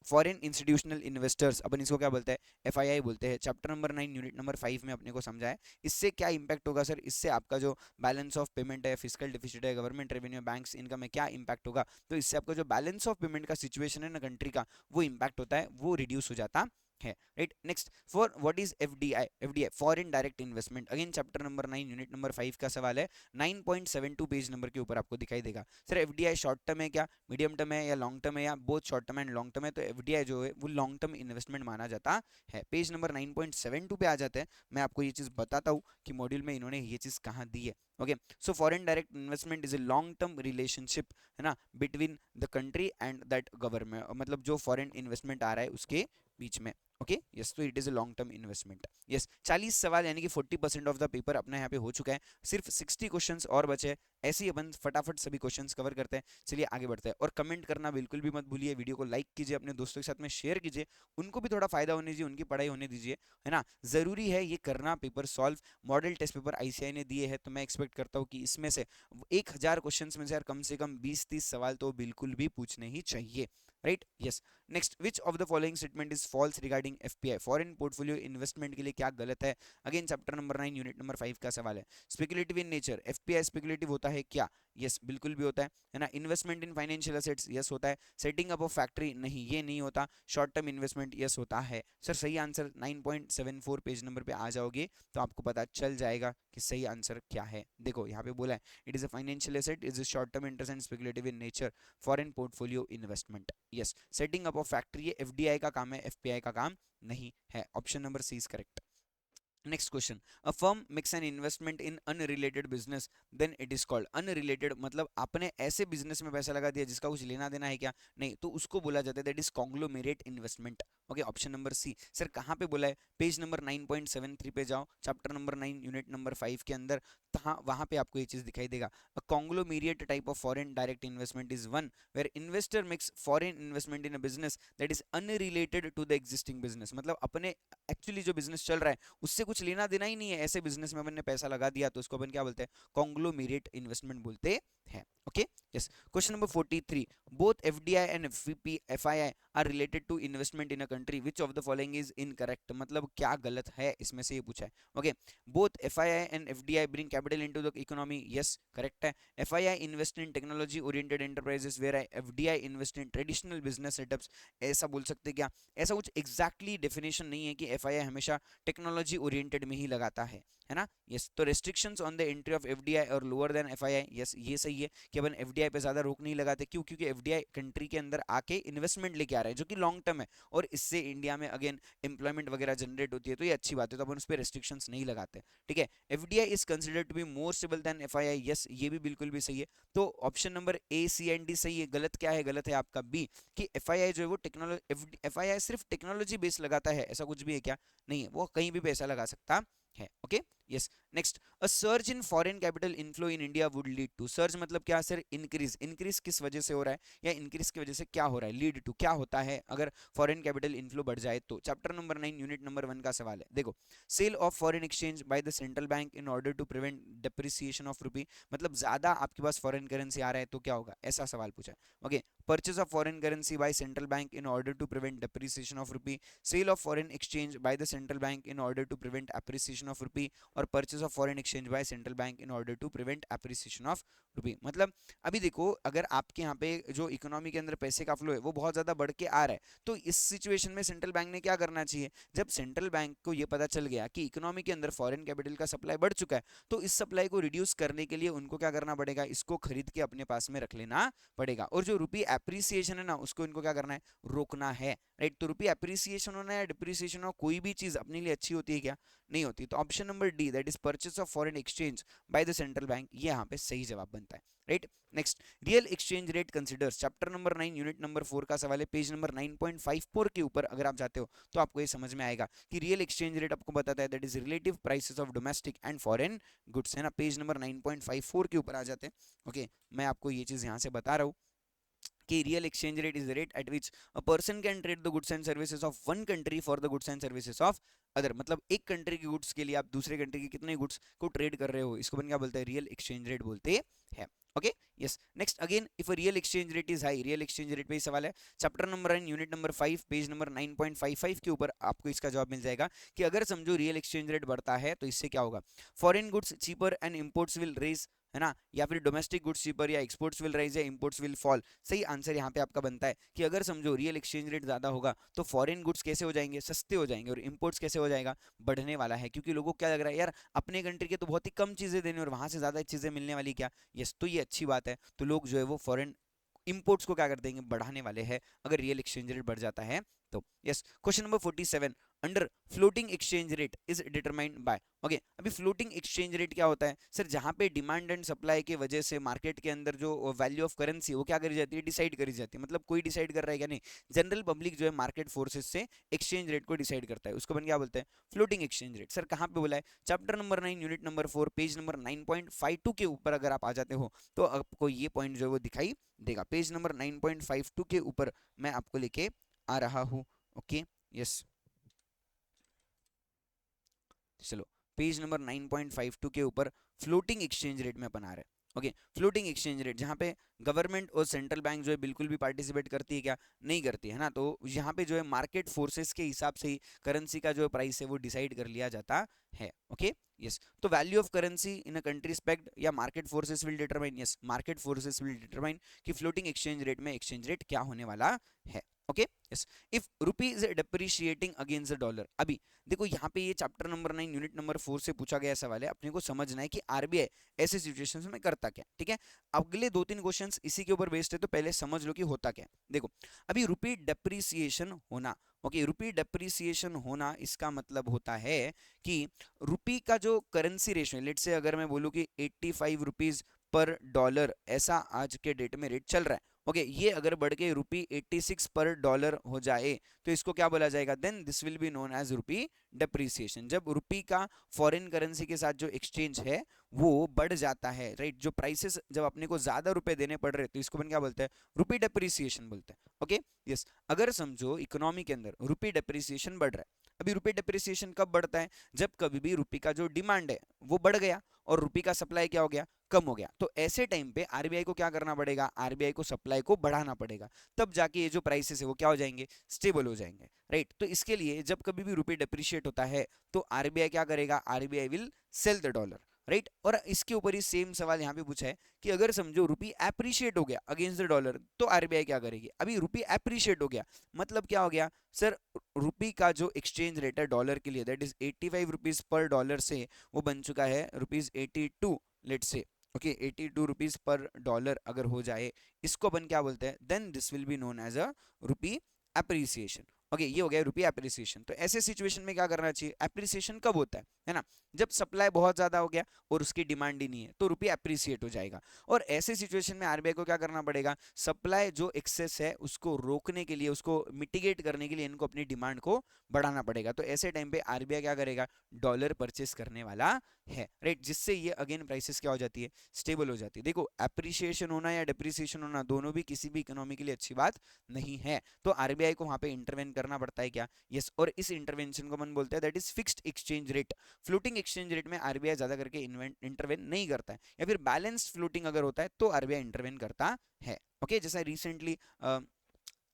फॉरेन इंस्टीट्यूशनल इन्वेस्टर्स, अपन इसको क्या बोलते हैं? एफआईआई बोलते हैं। चैप्टर नंबर 9 यूनिट नंबर 5 में अपने को समझा है। इससे क्या इंपैक्ट होगा सर? इससे आपका जो बैलेंस ऑफ पेमेंट है, फिजिकल डिफिसिट है, गवर्नमेंट रेवेन्यू, बैंक्स इनकम में क्या इंपैक्ट होगा? तो इससे आपका जो बैलेंस ऑफ पेमेंट का सिचुएशन है ना कंट्री का, वो इंपैक्ट होता है, वो रिड्यूस हो जाता है, right. Next, for what is FDI? FDI foreign direct investment, again chapter number 9 unit number 5 का सवाल है, 9.72 पेज नंबर के ऊपर आपको दिखाई देगा। सर एफडीआई शॉर्ट टर्म है क्या, मीडियम टर्म है या लॉन्ग टर्म है, या both short term and long term है? तो एफडीआई जो है वो लॉन्ग टर्म इन्वेस्टमेंट माना जाता है। पेज नंबर 9.72 पे आ जाते हैं, मैं आपको ये चीज बताता हूँ कि मॉड्यूल में इन्होंने ये चीज कहाँ दी है। Okay, so foreign direct investment is a long term relationship, है ना, between the country and that government, मतलब जो फॉरेन इन्वेस्टमेंट आ रहा है उसके बीच में। ओके, यस, तो it is a long term investment. Yes, 40 सवाल यानी कि 40% ऑफ द पेपर अपना यहाँ पे हो चुका है, सिर्फ 60 क्वेश्चंस और बचे हैं। ऐसे ही अपन फटाफट सभी क्वेश्चंस कवर करते हैं। चलिए आगे बढ़ते हैं, और कमेंट करना बिल्कुल भी मत भूलिए, वीडियो को लाइक कीजिए, अपने दोस्तों के साथ में शेयर कीजिए, उनको भी थोड़ा फायदा होने दीजिए, उनकी पढ़ाई होने दीजिए, है ना, जरूरी है ये करना। Paper solve model test paper ICI ने दिए हैं, तो मैं एक्सपेक्ट करता हूँ कि इसमें से 1000 क्वेश्चन में से यार कम से कम 20-30 सवाल तो बिल्कुल भी पूछने ही चाहिए, right. Yes, next, which of the following statement is false regarding FPI? Foreign portfolio investment के लिए क्या गलत है? Again chapter number 9 unit number 5 का सवाल है। Speculative in nature, FPI speculative होता है क्या? यस, बिल्कुल भी होता है ना। Investment in financial assets, yes होता है। सेटिंग अप ऑफ फैक्ट्री, नहीं ये नहीं होता। शॉर्ट टर्म इन्वेस्टमेंट, यस होता है। सर सही आंसर 9.74 पेज नंबर पे आ जाओगे तो आपको पता चल जाएगा कि सही आंसर क्या है। देखो यहाँ पे बोला है, it is a financial asset, is a short term interest and speculative in nature, foreign portfolio investment. Yes, setting up of factory ये एफडीआई का काम है, एफपीआई का काम नहीं है। Option number C is correct. Next question, a firm makes an investment in unrelated business then it is called? Unrelated मतलब आपने ऐसे बिजनेस में पैसा लगा दिया जिसका कुछ लेना देना है क्या, नहीं, तो उसको बोला जाता है that is conglomerate investment. Okay, option number C. Sir कहाँ पे बोला है? पेज नंबर 9.73 पे जाओ, चैप्टर नंबर 9 यूनिट नंबर 5 के अंदर, वहां पे आपको ये चीज दिखाई देगा। A conglomerate type of foreign direct investment is one where investor makes foreign investment in a business that is unrelated to the existing business, मतलब अपने एक्चुअली जो बिजनेस चल रहा है उससे कुछ लेना देना ही नहीं है, ऐसे बिजनेस में अपन ने पैसा लगा दिया तो उसको अपन क्या बोलते हैं? कॉन्ग्लोमेरेट इन्वेस्टमेंट बोलते हैं। Okay, yes. Question number 43, both FDI and FII are related to investment in a country, which of the following is incorrect? मतलब क्या गलत है इसमें से, ये पूछा है। Okay, both FII and FDI bring capital into the economy, yes correct है। FII invest in technology oriented enterprises where FDI invest in traditional business setups, ऐसा बोल सकते हैं क्या? ऐसा कुछ एग्जैक्टली डेफिनेशन नहीं है कि एफआईआई हमेशा टेक्नोलॉजी ओरिएंटेड में ही लगाता है ना। यस, तो restrictions on the entry of FDI और लोअर देन एफआईआई, यस ये सही है कि अपन एफडीआई पे ज्यादा रोक नहीं लगाते। क्यों? क्योंकि एफडीआई कंट्री के अंदर आके इन्वेस्टमेंट लेके आ रहा है जो कि लॉन्ग टर्म है, और इससे इंडिया में अगेन एम्प्लॉयमेंट वगैरह जनरेट होती है, तो ये अच्छी बात है, तो अपन उस पर रेस्ट्रिक्शंस नहीं लगाते। ठीक है, FDI is considered to be more stable than FII, yes ये भी बिल्कुल भी सही है। तो option number A C and D सही है। गलत क्या है? गलत है आपका बी, कि एफआईआई जो है वो टेक्नोलॉजी, एफआईआई सिर्फ टेक्नोलॉजी बेस लगाता है, ऐसा कुछ भी है क्या? नहीं है, वो कहीं भी पैसा लगा सकता है। Okay, yes. Next, a surge in foreign capital inflow in India would lead to, surge मतलब क्या सर? इंक्रीज। इंक्रीज किस वजह से हो रहा है, या इंक्रीज की वजह से क्या हो रहा है? लीड टू क्या होता है अगर फॉरेन कैपिटल इनफ्लो बढ़ जाए तो? चैप्टर नंबर 9 यूनिट नंबर 1 का सवाल है। देखो, sale of foreign exchange by the central bank in order to prevent depreciation of rupee, मतलब ज्यादा आपके पास फॉरेन करेंसी आ रहा है तो क्या होगा, ऐसा सवाल पूछा है। Okay, purchase of foreign currency by central bank in order to prevent depreciation of rupee, sale of foreign exchange by the central bank in order to prevent appreciation of rupee, और purchase of foreign exchange by central bank in order to prevent appreciation of rupee. मतलब अभी देखो, अगर आपके यहाँ पे जो economy के अंदर पैसे का फ्लो है वो बहुत ज्यादा बढ़ के आ रहा है, तो इस सिचुएशन में सेंट्रल बैंक ने क्या करना चाहिए? जब सेंट्रल बैंक को ये पता चल गया कि इकोनॉमी के अंदर फॉरेन कैपिटल का सप्लाई बढ़ चुका है, तो इस सप्लाई को रिड्यूस करने के लिए उनको क्या करना पड़ेगा? इसको खरीद के अपने पास में रख लेना पड़ेगा, और जो रुपी एप्रिसिएशन है ना उसको इनको क्या करना है? रोकना है, राइट। तो रुपी एप्रिसिएशन होना या डिप्रिसिएशन हो, कोई भी चीज अपने लिए अच्छी होती है क्या? नहीं होती। तो option number D that is purchase of foreign exchange by the central bank, ये यहाँ पे सही जवाब बनता है, right. Next, real exchange rate considers, chapter number 9 unit number 4 का सवाल है। पेज नंबर 9.54 के ऊपर अगर आप जाते हो तो आपको ये समझ में आएगा कि रियल एक्सचेंज रेट आपको बताता है that is relative prices of domestic and foreign goods, है ना। पेज नंबर 9.54 के ऊपर आ जाते हैं। ओके, मैं आपको ये चीज यहाँ से बता रहा हूँ कि real exchange rate is the rate at which a person can trade the goods and services of one country for the goods and services of other, मतलब एक कंट्री की गुड्स के लिए आप दूसरे कंट्री की कितने गुड्स को ट्रेड कर रहे हो, इसको अपन क्या बोलते हैं? रियल एक्सचेंज रेट बोलते हैं। Okay, yes. Next, again if a real exchange rate is high, real exchange rate पे ही सवाल है। Chapter number 9 unit number 5 page number 9.55 के ऊपर आपको इसका जवाब मिल जाएगा कि अगर समझो रियल एक्सचेंज रेट बढ़ता है तो इससे क्या होगा? Foreign goods cheaper and imports will raise, है ना, या फिर डोमेस्टिक गुड्स चीपर, या एक्सपोर्ट्स विल राइज या इंपोर्ट्स विल फॉल। सही आंसर यहाँ पे आपका बनता है कि अगर समझो रियल एक्सचेंज रेट ज्यादा होगा तो फॉरेन गुड्स कैसे हो जाएंगे, सस्ते हो जाएंगे, और इंपोर्ट्स कैसे हो जाएगा, बढ़ने वाला है। क्योंकि लोगों को क्या लग रहा है यार, अपने कंट्री के तो बहुत ही कम चीजें देने और वहां से ज्यादा चीजें मिलने वाली क्या। यस, तो ये अच्छी बात है। तो लोग जो है वो फॉरेन इंपोर्ट्स को क्या कर देंगे, बढ़ाने वाले हैं, अगर रियल एक्सचेंज रेट बढ़ जाता है तो। Yes, question number 47, under floating exchange rate is determined by. Okay, अभी फ्लोटिंग एक्सचेंज रेट क्या होता है सर, जहां पे डिमांड एंड सप्लाई के वजह से मार्केट के अंदर जो वैल्यू ऑफ करेंसी वो क्या करी जाती है, डिसाइड करी जाती है। मतलब कोई डिसाइड कर रहा है क्या, नहीं, जनरल पब्लिक जो है मार्केट फोर्सेस से एक्सचेंज रेट को डिसाइड करता है, उसको अपन क्या बोलते हैं, फ्लोटिंग एक्सचेंज रेट। सर कहाँ पे बोला है, chapter number 9 unit number 4 page number 9.52 के ऊपर अगर आप आ जाते हो तो आपको ये पॉइंट जो है वो दिखाई देगा। पेज नंबर 9.52 के ऊपर मैं आपको लेके आ रहा हूँ। ओके, यस, चलो पेज नंबर 9.52 के ऊपर फ्लोटिंग एक्सचेंज रेट में अपन आ रहे हैं। ओके, फ्लोटिंग एक्सचेंज रेट जहाँ पे गवर्नमेंट और सेंट्रल बैंक जो है बिल्कुल भी पार्टिसिपेट करती है क्या, नहीं करती है ना। तो यहाँ पे जो है मार्केट फोर्सेस के हिसाब से ही करेंसी का जो प्राइस है वो डिसाइड कर लिया जाता है। ओके, यस, तो value of currency in a country pegged या market forces will determine, yes, market forces will determine कि फ्लोटिंग एक्सचेंज रेट में एक्सचेंज रेट क्या होने वाला है। Okay, yes, if rupee is depreciating against the dollar. अभी देखो यहाँ पे ये चैप्टर नंबर 9 यूनिट नंबर 4 से पूछा गया सवाल है, अपने को समझना है कि आरबीआई ऐसे सिचुएशंस में करता क्या। ठीक है, अगले 2-3 क्वेश्चंस इसी के ऊपर बेस्ड है, तो पहले समझ लो कि होता क्या। देखो, अभी रुपी डेप्रिसिएशन होना, ओके, रुपी डेप्रिसिएशन होना इसका मतलब होता है कि रुपी का जो करेंसी रेशियो, लेट से अगर मैं बोलूँ कि 85 रुपीज पर डॉलर, ऐसा आज के डेट में रेट चल रहा है। ओके, ये अगर बढ़ के रुपी 86 पर डॉलर हो जाए तो इसको क्या बोला जाएगा, then this will be known as rupee depreciation. जब रुपी का फॉरेन करेंसी के साथ जो एक्सचेंज है वो बढ़ जाता है, राइट, जो प्राइसेस जब अपने को ज्यादा रुपए देने पड़ रहे तो इसको अपन क्या बोलते हैं, रुपी डेप्रिसिएशन बोलते हैं। ओके, यस, अगर समझो इकोनॉमी के अंदर रुपी डेप्रिसिएशन बढ़ रहा है। अभी रुपी डेप्रिसिएशन कब बढ़ता है, जब कभी भी रुपी का जो डिमांड है वो बढ़ गया और रुपी का सप्लाई क्या हो गया, कम हो गया। तो ऐसे टाइम पे आरबीआई को क्या करना पड़ेगा, आरबीआई को सप्लाई को बढ़ाना पड़ेगा, तब जाके ये जो प्राइसेस है वो क्या हो जाएंगे, स्टेबल हो जाएंगे, राइट। तो इसके लिए जब कभी भी रुपी डेप्रिशिएट होता है तो आरबीआई क्या करेगा, RBI will sell the dollar, right. और इसके ऊपर ही सेम सवाल यहाँ पे पूछा है कि अगर समझो रुपी एप्रिशिएट हो गया अगेंस्ट द डॉलर तो आरबीआई क्या करेगी। अभी रुपी एप्रिशिएट हो गया मतलब क्या हो गया सर, रुपी का जो एक्सचेंज रेट है डॉलर के लिए, that is 85 rupees per dollar से वो बन चुका है रुपीज 82, लेट से। ओके, 82 रुपीज पर डॉलर अगर हो जाए, इसको अपन क्या बोलते हैं, then this will be known as a rupee appreciation. Okay, ये हो गया रुपी एप्रिसिएशन। तो ऐसे सिचुएशन में क्या करना चाहिए, एप्रिसिएशन कब होता है ना, जब सप्लाई बहुत ज्यादा हो गया और उसकी डिमांड ही नहीं है तो रुपी एप्रिसिएट हो जाएगा। और ऐसे सिचुएशन में आरबीआई को क्या करना पड़ेगा, सप्लाई जो एक्सेस है उसको रोकने के लिए, उसको मिटिगेट करने के लिए इनको अपनी डिमांड को बढ़ाना पड़ेगा। तो ऐसे टाइम पे आरबीआई क्या करेगा, डॉलर परचेस करने वाला है, राइट, जिससे ये अगेन प्राइसेस क्या हो जाती है, स्टेबल हो जाती है। देखो, एप्रिसिएशन होना या डेप्रिसिएशन होना दोनों भी किसी भी इकोनॉमी के लिए अच्छी बात नहीं है, तो आरबीआई को वहां पे इंटरवेन करना पड़ता है क्या, यस। और इस इंटरवेंशन को मन बोलते हैं that is fixed exchange rate. Floating exchange rate में आरबीआई ज्यादा करके इंटरवेन नहीं करता है, या फिर बैलेंस्ड फ्लोटिंग अगर होता है तो आरबीआई इंटरवेन करता है। ओके, जैसा रिसेंटली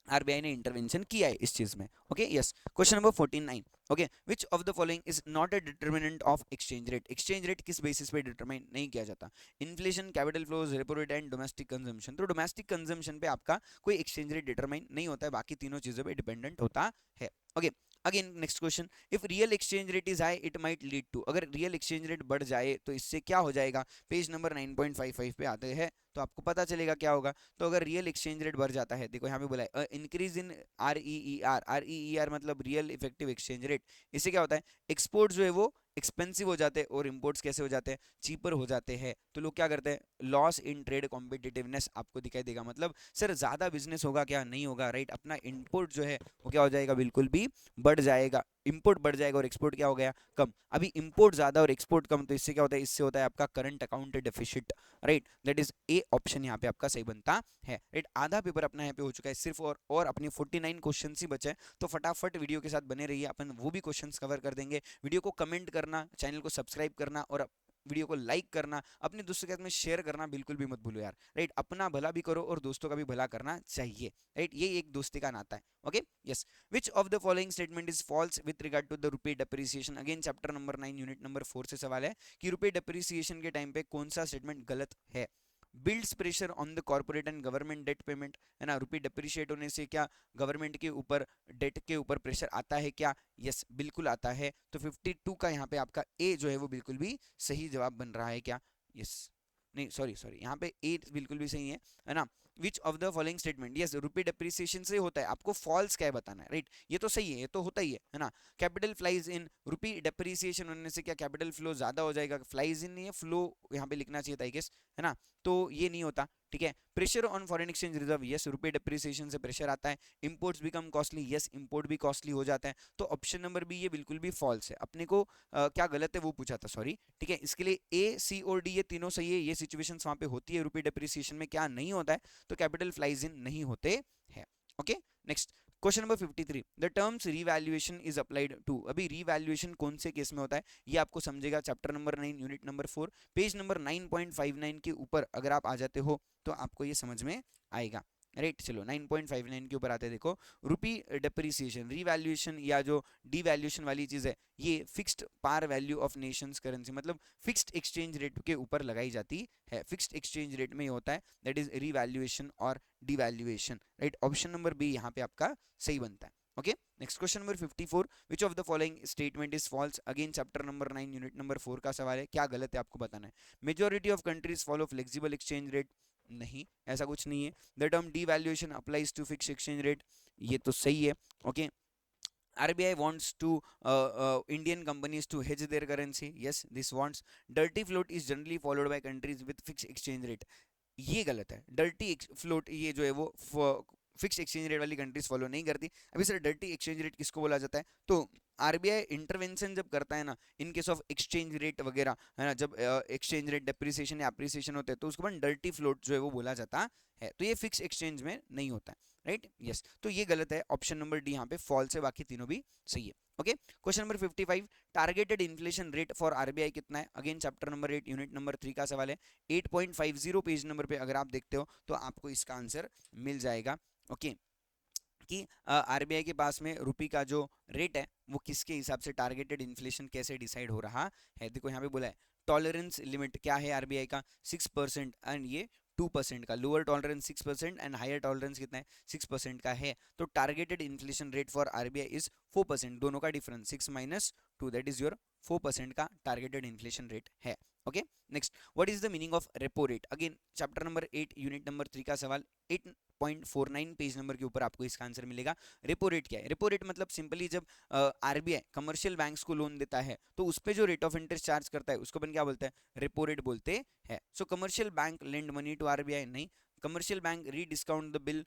आरबीआई ने इंटरवेंशन किया है इस चीज में। Okay, yes, question number 49। Okay, which of the following is not a determinant of exchange rate. Exchange rate किस बेसिस पे डिटरमाइन नहीं किया जाता, inflation, capital flows, repo rate and domestic consumption. तो डोमेस्टिक कंजम्पशन पे आपका कोई एक्सचेंज रेट डिटरमाइन नहीं होता है, बाकी तीनों चीजों पे डिपेंडेंट होता है। Okay, again next question, if real exchange rate is high it might lead to. अगर रियल एक्सचेंज रेट बढ़ जाए तो इससे क्या हो जाएगा, पेज नंबर 9.55 पे आते हैं तो आपको पता चलेगा क्या होगा। तो अगर रियल एक्सचेंज रेट बढ़ जाता है, देखो यहाँ पे बोला है इंक्रीज इन आर मतलब रियल इफेक्टिव एक्सचेंज रेट। इससे क्या होता है, एक्सपोर्ट जो है वो एक्सपेंसिव हो जाते हैं और इंपोर्ट्स कैसे हो जाते हैं, चीपर हो जाते हैं। तो लोग क्या करते हैं, लॉस इन ट्रेड कॉम्पिटिटिवनेस आपको दिखाई देगा। मतलब सर ज्यादा बिजनेस होगा क्या, नहीं होगा, राइट। अपना इंपोर्ट जो है वो क्या हो जाएगा, बिल्कुल भी बढ़ जाएगा, इंपोर्ट बढ़ जाएगा और एक्सपोर्ट क्या हो गया, कम। अभी इंपोर्ट ज्यादा और एक्सपोर्ट कम, तो इससे क्या होता है, इससे होता है आपका current account deficit, right. That is A option यहाँ पे आपका सही बनता है, राइट। आधा पेपर अपना यहाँ पे हो चुका है सिर्फ, और अपने 49 क्वेश्चन ही बचे, तो फटाफट वीडियो के साथ बने रहिए, अपन वो भी क्वेश्चंस कवर कर देंगे। वीडियो को कमेंट करना, चैनल को सब्सक्राइब करना और वीडियो को लाइक करना, अपने दोस्तों के साथ में शेयर करना बिल्कुल भी मत भूलो यार, राइट। अपना भला भी करो और दोस्तों का भी भला करना चाहिए, राइट। ये एक दोस्ती का नाता है, okay yes. Which of the following statement is false with regard to the rupaye depreciation. Again chapter number 9 unit number 4 से सवाल है कि रुपए डेप्रिसिएशन के टाइम पे कौन सा स्टेटमेंट गलत है। Builds pressure on the corporate and government debt payment, है ना, रुपये डिप्रिशिएट होने से क्या गवर्नमेंट के ऊपर डेट के ऊपर प्रेशर आता है क्या? यस बिल्कुल आता है। तो 52 का यहाँ पे आपका ए जो है वो बिल्कुल भी सही जवाब बन रहा है क्या? यस नहीं सॉरी यहाँ पे ए बिल्कुल भी सही है ना। विच of the following statement, yes rupee depreciation से होता है, आपको फॉल्स क्या है बताना है, राइट। ये तो सही है, ये तो होता ही है ना। कैपिटल फ्लाइज इन, रुपी डेप्रिसिएशन होने से क्या कैपिटल फ्लो ज्यादा हो जाएगा? फ्लाइज इन नहीं है, फ्लो यहाँ पे लिखना चाहिए था आई गेस, है ना। तो ये नहीं होता, ठीक है। Pressure on foreign exchange reserve, yes रुपए डेप्रिसिएशन से प्रेशर आता है। Imports become costly, yes import भी कॉस्टली हो जाता है। तो ऑप्शन नंबर बी ये बिल्कुल भी फॉल्स है। अपने को क्या गलत है वो पूछा था, सॉरी, ठीक है। इसके लिए ए सी और डी ये तीनों सही है। ये सिचुएशंस वहां पे होती है रुपए डेप्रिसिएशन में, क्या नहीं होता है? तो कैपिटल फ्लाइज इन नहीं होते हैं, okay. Next question number 53, the terms revaluation is applied to. अभी रीवैल्यूएशन कौन से केस में होता है ये आपको समझेगा chapter number 9 unit number 4 page number 9.59 के ऊपर अगर आप आ जाते हो तो आपको ये समझ में आएगा, राइट। चलो 9.59 के ऊपर आते हैं, देखो रुपी डेप्रिसिएशन, रीवैल्यूएशन या जो डीवैल्यूएशन वाली चीज है ये fixed par value of nations currency, मतलब फिक्स्ड एक्सचेंज रेट के ऊपर लगाई जाती है। फिक्स्ड एक्सचेंज रेट में ये होता है, दैट इज रीवैल्यूएशन और devaluation, right. Option number B यहाँ पे आपका सही बनता है, okay. Next question number 54, which of the following statement is false. Again chapter number 9 unit number 4 का सवाल है, क्या गलत है आपको बताना है। Majority of countries follow flexible exchange rate, नहीं ऐसा कुछ नहीं है। The term devaluation applies to fixed exchange rate, ये तो सही है, okay. RBI wants to Indian companies to hedge their currency. Yes, this wants. Dirty float is generally followed by countries with fixed exchange rate. ये गलत है। Dirty float ये जो है वो फिक्स एक्सचेंज रेट वाली कंट्रीज फॉलो नहीं करती। अभी सर डर्टी एक्सचेंज रेट किसको बोला जाता है? तो आरबीआई इंटरवेंशन जब करता है ना इन केस ऑफ एक्सचेंज रेट वगैरह, है ना, जब एक्सचेंज रेट डेप्रिसिएशन या अप्रिसिएशन होते हैं तो उसके बाद डर्टी फ्लोट जो है वो बोला जाता है। तो ये फिक्स एक्सचेंज में नहीं होता है, राइट। यस तो ये गलत है, ऑप्शन नंबर डी यहाँ पे फॉल्स है, बाकी तीनों भी सही है, okay. Question number 55, targeted inflation rate for RBI कितना है? Again chapter number 8 unit number 3 का सवाल है। 8.50 पेज नंबर पे अगर आप देखते हो तो आपको इसका आंसर मिल जाएगा, ओके। कि आरबीआई के पास में रुपी का जो रेट है वो किसके हिसाब से टारगेटेड इन्फ्लेशन कैसे डिसाइड हो रहा है। देखो यहाँ पे बोला है टॉलरेंस लिमिट क्या है आरबीआई का 6% एंड ये 2% का। Lower tolerance 6% and higher tolerance कितना है 6% का है। तो targeted inflation rate for RBI is 4%, दोनों का difference 6 minus 2 that is your 4% का टारगेटेड इन्फ्लेशन रेट है, okay. Next what is the meaning of repo rate? Again chapter number 8 unit number 3 का सवाल 8.49 पेज नंबर के ऊपर आपको इसका आंसर मिलेगा। रेपो रेट क्या है? रेपो रेट मतलब सिंपली जब आरबीआई कमर्शियल बैंक्स को लोन देता है तो उस पे जो रेट ऑफ इंटरेस्ट चार्ज करता है उसको अपन क्या बोलते हैं? रेपो रेट बोलते हैं। So commercial bank lend money to RBI, नहीं। Commercial bank rediscount the bill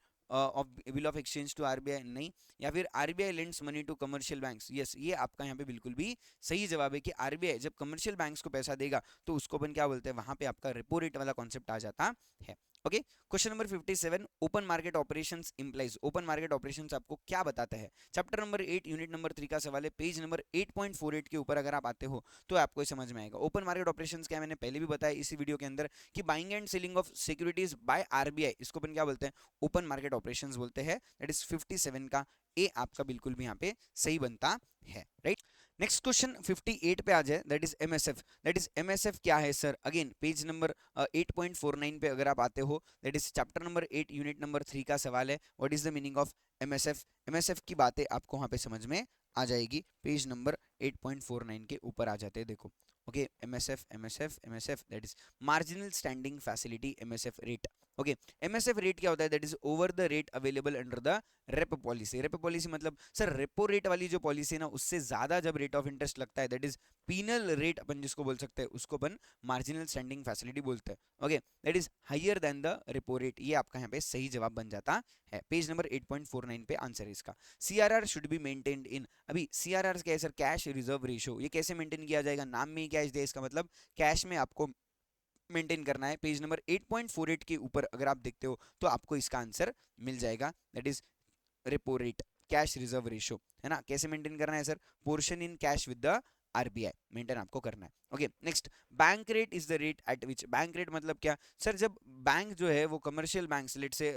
of exchange to RBI, नहीं। या फिर RBI lends money to commercial banks, yes ये आपका यहाँ पे बिल्कुल भी सही जवाब है कि आरबीआई जब कमर्शियल बैंक्स को पैसा देगा तो उसको अपन क्या बोलते हैं? वहां पे आपका रेपो रेट वाला कॉन्सेप्ट आ जाता है, okay. Question number 57, open market operations implies. Open market operations आपको क्या बताता है? चैप्टर नंबर 8 यूनिट नंबर 3 का सवाल है। पेज नंबर 8.48 के ऊपर अगर आप आते हो तो आपको समझ में आएगा। ओपन मार्केट ऑपरेशंस क्या, मैंने पहले भी बताया इसी वीडियो के अंदर कि buying and selling of securities by RBI, इसको अपन क्या बोलते हैं? ओपन मार्केट ऑपरेशंस बोलते हैं। दैट इज 57 का ए आपका बिल्कुल भी यहाँ पे सही बनता है, राइट। नेक्स्ट क्वेश्चन 58 पे आ जाए, that is MSF. That is MSF क्या है सर? अगेन पेज नंबर 8.49 पे अगर आप आते हो, that is chapter number 8 unit number 3 का सवाल है। What is the meaning of MSF? MSF की बातें आपको वहां पे समझ में आ जाएगी। पेज नंबर 8.49 के ऊपर आ जाते हैं, देखो, okay. MSF MSF MSF that is marginal standing facility, MSF rate, okay. MSF rate क्या होता है? That is over the rate available under the repo policy. Repo policy मतलब सर रेपो रेट वाली जो पॉलिसी है ना उससे ज्यादा जब रेट ऑफ इंटरेस्ट लगता है, दैट इज पीनल रेट अपन जिसको बोल सकते हैं, उसको अपन मार्जिनल स्टैंडिंग फैसिलिटी बोलते हैं, okay. That is higher than the repo rate, ये आपका यहाँ पे सही जवाब बन जाता है। पेज नंबर 8.49 पे आंसर है इसका। सीआरआर शुड बी मेंटेन्ड इन, अभी सीआरआर क्या है सर? Cash reserve ratio. ये कैसे मेंटेन किया जाएगा? नाम में ही कैश दे, इसका मतलब कैश में आपको मेंटेन करना है। पेज नंबर 8.48 के ऊपर अगर आप देखते हो तो आपको इसका आंसर मिल जाएगा, that is repo rate cash reserve ratio, है ना। कैसे मेंटेन करना है sir? Portion in cash with the RBI maintain आपको करना है। Okay next, bank rate is the rate at which, bank rate मतलब क्या सर, जब बैंक जो है वो कमर्शियल बैंक लेट से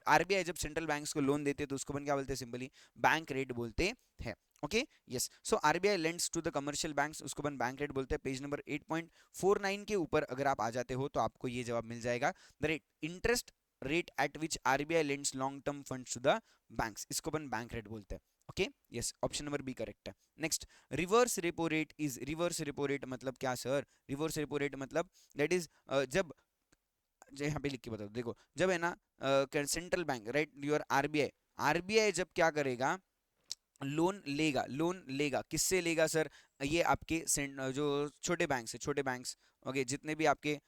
आरबीआई जब सेंट्रल बैंक्स को लोन देते हैं तो उसको अपन क्या बोलते हैं, सिंपली बैंक रेट बोलते हैं। Okay yes, so RBI lends to the commercial banks, उसको अपन बैंक रेट बोलते हैं। पेज नंबर 8.49 के ऊपर अगर आप आ जाते हो तो आपको ये जवाब मिल जाएगा, the rate interest rate at which RBI lends long term funds to the banks, इसको अपन बैंक रेट बोलते हैं। Okay yes, option number B correct है। Next, reverse repo rate is, reverse repo rate मतलब क्या सर, रिवर्स रेपो रेट मतलब that is जब, यहाँ पे लिख के बताओ, देखो जब है ना central bank right your RBI, RBI जब क्या करेगा, लोन लेगा, लोन लेगा, किससे लेगा सर, ये आपके जो छोटे बैंक्स है, छोटे बैंक्स, ओके जितने भी आपके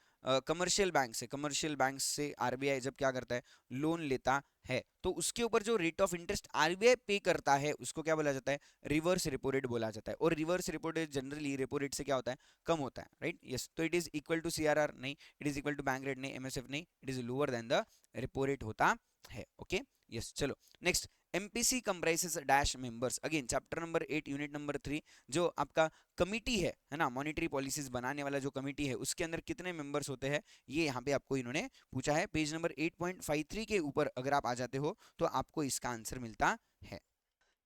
कमर्शियल बैंक्स है, कमर्शियल बैंक्स से आरबीआई जब क्या करता है, लोन लेता है, तो उसके ऊपर जो रेट ऑफ इंटरेस्ट आरबीआई पे करता है उसको क्या बोला जाता है, रिवर्स रेपो रेट बोला जाता है। और reverse repo rate generally repo rate से क्या होता है, कम होता है, राइट यस। तो it is equal to CRR नहीं, it is equal to bank rate नहीं, एमएसएफ नहीं, it is lower than the repo rate होता है। ओके यस, चलो next, MPC comprises dash members, again chapter number 8 unit number 3, जो आपका committee है ना, मॉनेटरी पॉलिसीज बनाने वाला जो कमिटी है उसके अंदर कितने मेंबर्स होते हैं, ये यहाँ पे आपको इन्होंने पूछा है। पेज नंबर 8.53 के ऊपर अगर आप आ जाते हो तो आपको इसका आंसर मिलता है।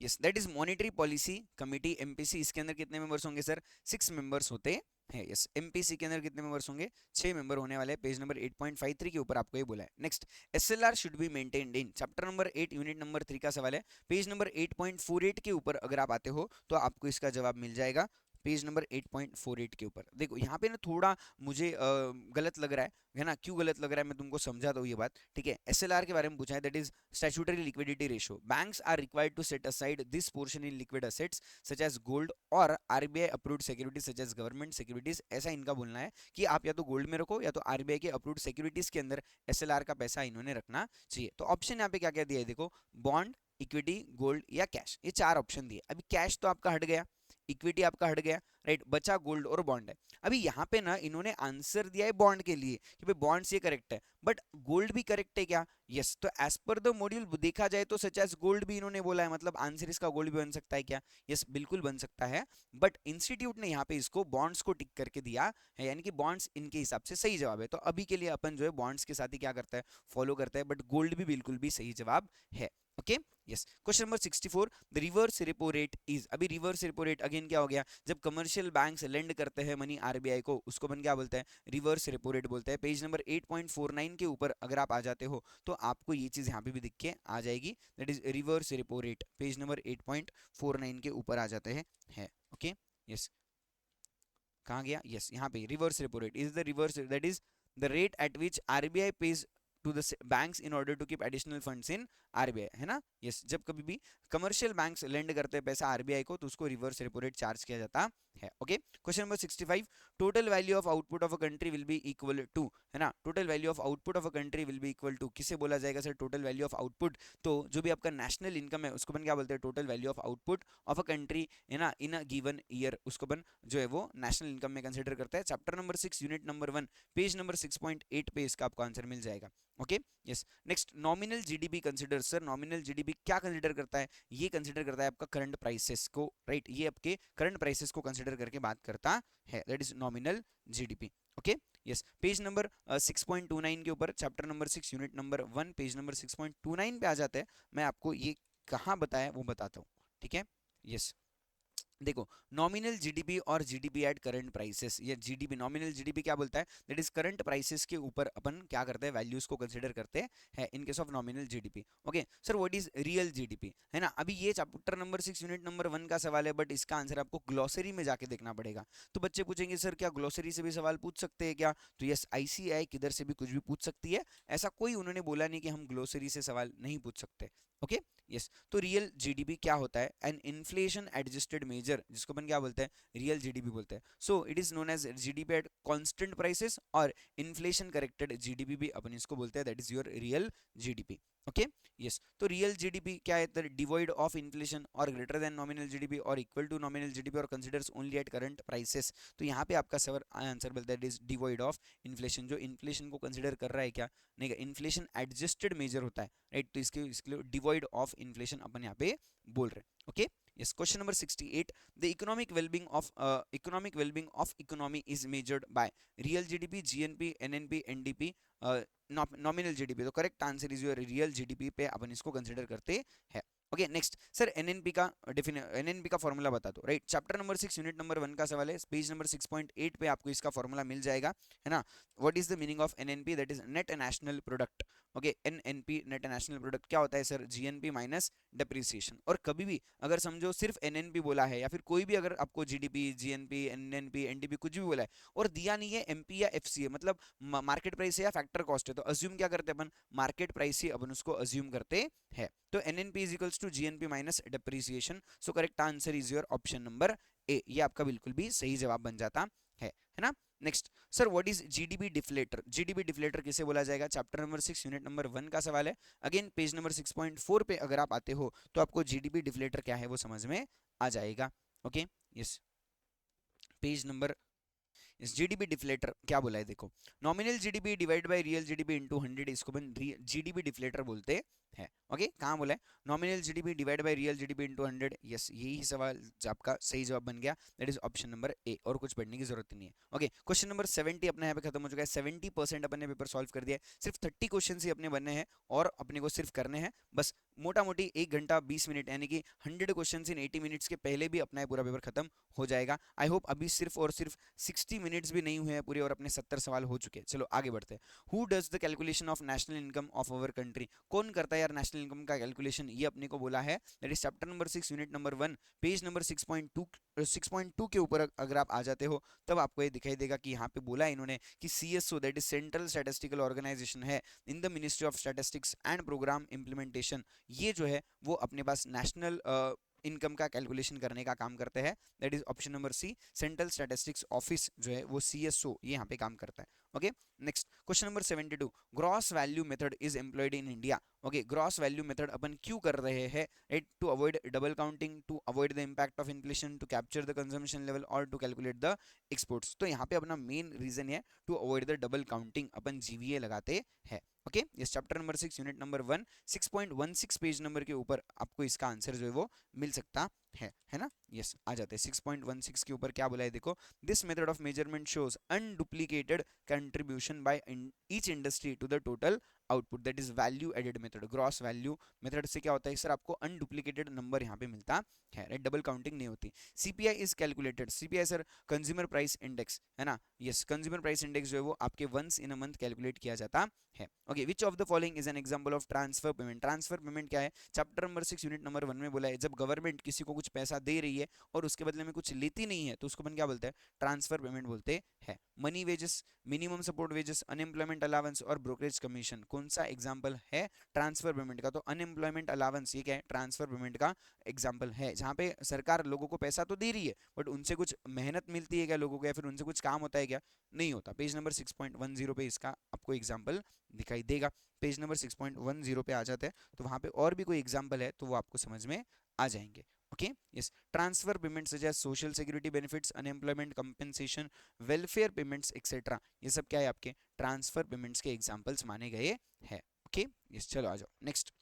Yes that is monetary policy committee MPC, इसके अंदर कितने मेंबर्स होंगे सर, 6 मेंबर्स होते हैं। यस एमपीसी के अंदर कितने मेंबर्स होंगे, 6 मेंबर होने वाले हैं। पेज नंबर 8.53 के ऊपर आपको ये बोला है। Next, SLR should be maintained in, chapter number 8 unit number 3 का सवाल है। पेज नंबर 8.48 के ऊपर अगर आप आते हो तो आपको इसका जवाब मिल जाएगा पेज नंबर 8.48 के ऊपर। देखो यहाँ पे ना थोड़ा मुझे गलत लग रहा है ना, क्यों गलत लग रहा है मैं तुमको समझाता हूँ ये बात, ठीक है। एसएलआर के बारे में पूछा है, that is statutory liquidity ratio, banks are required to set aside this portion in liquid assets such as gold और RBI approved securities such as government securities, ऐसा इनका बोलना है कि आप या तो गोल्ड में रखो या तो आरबीआई के अप्रूव्ड सिक्योरिटीज के अंदर एसएलआर का पैसा इन्होंने रखना चाहिए। तो ऑप्शन यहाँ पे क्या क्या दिया है, देखो बॉन्ड, इक्विटी, गोल्ड या कैश, ये 4 ऑप्शन दिए। अभी कैश तो आपका हट गया, इक्विटी आपका हट गया, राइट, बचा गोल्ड और बॉन्ड है। अभी यहाँ पे ना इन्होंने आंसर दिया है बॉन्ड के लिए कि भाई बॉन्ड ये करेक्ट है, बट गोल्ड भी करेक्ट है क्या, यस। तो एज पर द मॉड्यूल देखा जाए तो सच एज गोल्ड भी इन्होंने बोला है, मतलब आंसर इसका गोल्ड भी बन सकता है क्या, यस बिल्कुल बन सकता है। बट इंस्टीट्यूट ने यहाँ पे इसको बॉन्ड्स को टिक करके दिया है, यानी कि बॉन्ड्स इनके हिसाब से सही जवाब है। तो अभी के लिए अपन जो है बॉन्ड्स के साथ ही क्या करता है, फॉलो करता है, बट गोल्ड भी बिल्कुल भी सही जवाब है। Okay yes, question number 64, the reverse repo rate is, अभी रिवर्स रेपो रेट अगेन क्या हो गया, जब कमर्शियल बैंक्स लेंड करते हैं मनी आरबीआई को उसको अपन क्या बोलते हैं, रिवर्स रेपो रेट बोलते हैं। पेज नंबर 8.49 के ऊपर अगर आप आ जाते हो तो आपको ये चीज यहाँ पे भी दिख के आ जाएगी, that is reverse repo rate. Page number 8.49 के ऊपर आ जाते हैं। ओके यस, कहाँ गया, यस यहाँ पे reverse repo rate is the reverse, that is the rate at which RBI pays to the banks in order to keep additional funds in RBI, है ना। यस जब कभी भी कमर्शियल बैंक्स लेंड करते हैं पैसा आरबीआई को तो उसको रिवर्स रेपो रेट चार्ज किया जाता है। Okay question number 65, total value of output of a country will be equal to, है ना, total value of output of a country will be equal to, किसे बोला जाएगा sir total value of output, तो जो भी आपका नेशनल इनकम है उसको अपन क्या बोलते हैं, total value of output of a country, है ना, इन अ गिवन ईयर, उसको अपन जो है वो नेशनल इनकम में कंसिडर करता है। Chapter number 6 unit number 1 page number 6.8 पे इसका आपको आंसर मिल जाएगा। Okay yes, next, nominal GDP consider, sir nominal GDP क्या कंसिडर करता है, ये कंसिडर करता है आपका करंट प्राइसेस को, राइट, ये आपके करंट प्राइसेस को कंसिडर करके बात करता है, that is nominal GDP. Okay yes, page number 6.29 के ऊपर chapter number 6 unit number 1 page number 6.29 पे आ जाते हैं। मैं आपको ये कहाँ बताया वो बताता हूँ, ठीक है। यस देखो, नॉमिनल जीडीपी और जीडीपी एट करंट प्राइसेस, ये जीडीपी नॉमिनल जीडीपी क्या बोलता है, दैट इज करंट प्राइसेस के ऊपर अपन क्या करते हैं, वैल्यूज को कंसीडर करते हैं इन case of nominal GDP. Okay sir what is real GDP, है ना। अभी ये चैप्टर नंबर 6 यूनिट नंबर 1 का सवाल है, बट इसका आंसर आपको ग्लोसरी में जाके देखना पड़ेगा। तो बच्चे पूछेंगे सर क्या ग्लोसरी से भी सवाल पूछ सकते हैं क्या, तो यस आईसीएआई किधर से भी कुछ भी पूछ सकती है, ऐसा कोई उन्होंने बोला नहीं कि हम ग्लोसरी से सवाल नहीं पूछ सकते। ओके यस, तो रियल जीडीपी क्या होता है, एन इन्फ्लेशन एडजस्टेड मेजर, जिसको अपन क्या बोलते हैं, रियल जीडीपी बोलते हैं। So it is known as GDP at constant prices, और इन्फ्लेशन करेक्टेड जीडीपी भी अपन इसको बोलते हैं, that is your real GDP. Okay yes, तो रियल जीडीपी क्या है, डिवॉइड ऑफ इन्फ्लेशन और ग्रेटर देन नॉमिनल जीडीपी और इक्वल टू नॉमिनल जीडीपी और considers only at current prices. तो यहाँ पे आपका सवाल आंसर बोलता है, that is devoid of inflation, जो इन्फ्लेशन को कंसीडर कर रहा है क्या, नहीं, इन्फ्लेशन एडजस्टेड मेजर होता है, राइट, तो इसके लिए डिवॉइड ऑफ इन्फ्लेशन अपन यहाँ पे बोल रहे हैं। Okay yes question number 68, the economic wellbeing of economy is measured by real GDP, GNP, NNP, NDP, nominal GDP. तो correct answer is your real GDP पे अपन इसको कंसिडर करते हैं। ओके नेक्स्ट सर, एनएनपी का फॉर्मूला बता दो। Right, chapter number 6 unit number 1 का सवाल है, पेज नंबर 6.8 पे आपको इसका फॉर्मूला मिल जाएगा, है ना। What is the meaning of NNP? That is net national product. Okay, NNP net national product क्या होता है सर? GNP minus depreciation. और कभी भी अगर समझो सिर्फ एनएनपी बोला है या फिर कोई भी अगर आपको जीडीपी, जीएनपी, एनएनपी, एनडीपी कुछ भी बोला है और दिया नहीं है एमपी या एफसीए, मतलब मार्केट प्राइस है या फैक्टर कॉस्ट है, तो अज्यूम क्या करते हैं अपन? मार्केट प्राइस ही अपन उसको अज्यूम करते हैं। तो NNP is equals to GNP minus depreciation. So correct answer is your option number A. ये आपका बिल्कुल भी सही जवाब बन जाता है ना। Next sir, what is GDP deflator? GDP deflator किसे बोला जाएगा? चैप्टर नंबर 6 यूनिट नंबर 1 का सवाल है। अगेन पेज नंबर 6.4 पे अगर आप आते हो तो आपको जीडीपी डिफ्लेटर क्या है वो समझ में आ जाएगा। ओके यस, पेज नंबर इस जीडीपी डिफ्लेटर क्या बोला है देखो, nominal GDP divide by real GDP into 100, इसको अपन जीडीपी डिफ्लेटर बोलते हैं। ओके, कहाँ बोला है? Nominal GDP divide by real GDP into 100। Yes, यही सवाल आपका सही जवाब बन गया, दैट इज ऑप्शन नंबर ए, और कुछ पढ़ने की जरूरत नहीं है। ओके, क्वेश्चन नंबर 70 अपने यहाँ पे खत्म हो चुका है। 70% अपन ने पेपर सॉल्व कर दिया है, सिर्फ 30 क्वेश्चन ही अपने बनने हैं और अपने को सिर्फ करने हैं बस मोटा मोटी 1 घंटा 20 मिनट, यानी कि 100 क्वेश्चन इन 80 मिनट्स के पहले भी अपना पूरा पेपर खत्म हो जाएगा। आई होप अभी सिर्फ और सिर्फ 60 मिनट्स भी नहीं हुए हैं पूरे और अपने 70 सवाल हो चुके हैं। चलो आगे बढ़ते हैं। Who does the calculation of national income of our country? कौन करता है यार नेशनल इनकम का कैलकुलेशन? ये अपने को बोला है, that is chapter number 6 unit number 1 page number 6.2 के ऊपर अगर आप आ जाते हो तब आपको ये दिखाई देगा कि यहाँ पे बोला है इन्होंने कि CSO that is central statistical organisation है in the ministry of statistics and programme implementation, ये जो है वो अपने पास नेशनल इनकम का कैलकुलेशन करने का काम करते हैं। That is option number C, central statistics office जो है वो सीएसओ ये यहाँ पे काम करता है। Okay next question number 72, gross value method is employed in India. Okay, gross value method अपन क्यों कर रहे हैं? Right, to avoid double counting, to avoid the impact of inflation, to capture the consumption level और to calculate the exports. तो यहाँ पे अपना मेन रीजन है to avoid the double counting, अपन जीवीए लगाते हैं। ओके, इस chapter number 6 unit number 1 6.16 page number के ऊपर आपको इसका आंसर जो है वो मिल सकता है ना। यस, आ जाते हैं 6.16 के ऊपर क्या बोला है देखो, this method of measurement shows unduplicated contribution by each industry to the total output, that is value added method. Gross value method से क्या होता है सर? आपको अनडुप्लीकेटेड नंबर यहाँ पे मिलता है, राइट, डबल काउंटिंग नहीं होती। CPI is calculated, CPI sir consumer price index है ना। यस, कंज्यूमर प्राइस इंडेक्स जो है वो आपके once in a month calculate किया जाता है। Okay, which of the following is an example of transfer payment? Transfer payment क्या है? चैप्टर नंबर 6 यूनिट नंबर 1 में बोला है, जब गवर्नमेंट किसी को कुछ पैसा दे रही है और उसके बदले में कुछ लेती नहीं है तो उसको अपन क्या बोलते हैं? ट्रांसफर पेमेंट बोलते हैं। Money wages, minimum support wages, unemployment allowance और ब्रोकरेज कमीशन, कौन सा एग्जांपल है ट्रांसफर पेमेंट का? तो अनएम्प्लॉयमेंट अलाउंस ये क्या है? ट्रांसफर पेमेंट का एग्जांपल है, जहां पे सरकार लोगों को पैसा तो दे रही है बट उनसे कुछ मेहनत मिलती है क्या लोगों को, या फिर उनसे कुछ काम होता है क्या? नहीं होता। पेज नंबर 6.10 पे इसका आपको एग्जांपल दिखाई देगा। पेज नंबर 6.10 पे आ जाते हैं तो वहां पे और भी कोई एग्जांपल है तो वो आपको समझ में आ जाएंगे। Okay yes, transfer payments such as social security benefits, unemployment compensation, welfare payments etcetera, ये सब क्या है? आपके ट्रांसफर पेमेंट्स के एग्जांपल्स माने गए हैं। ओके यस, चलो आ जाओ next.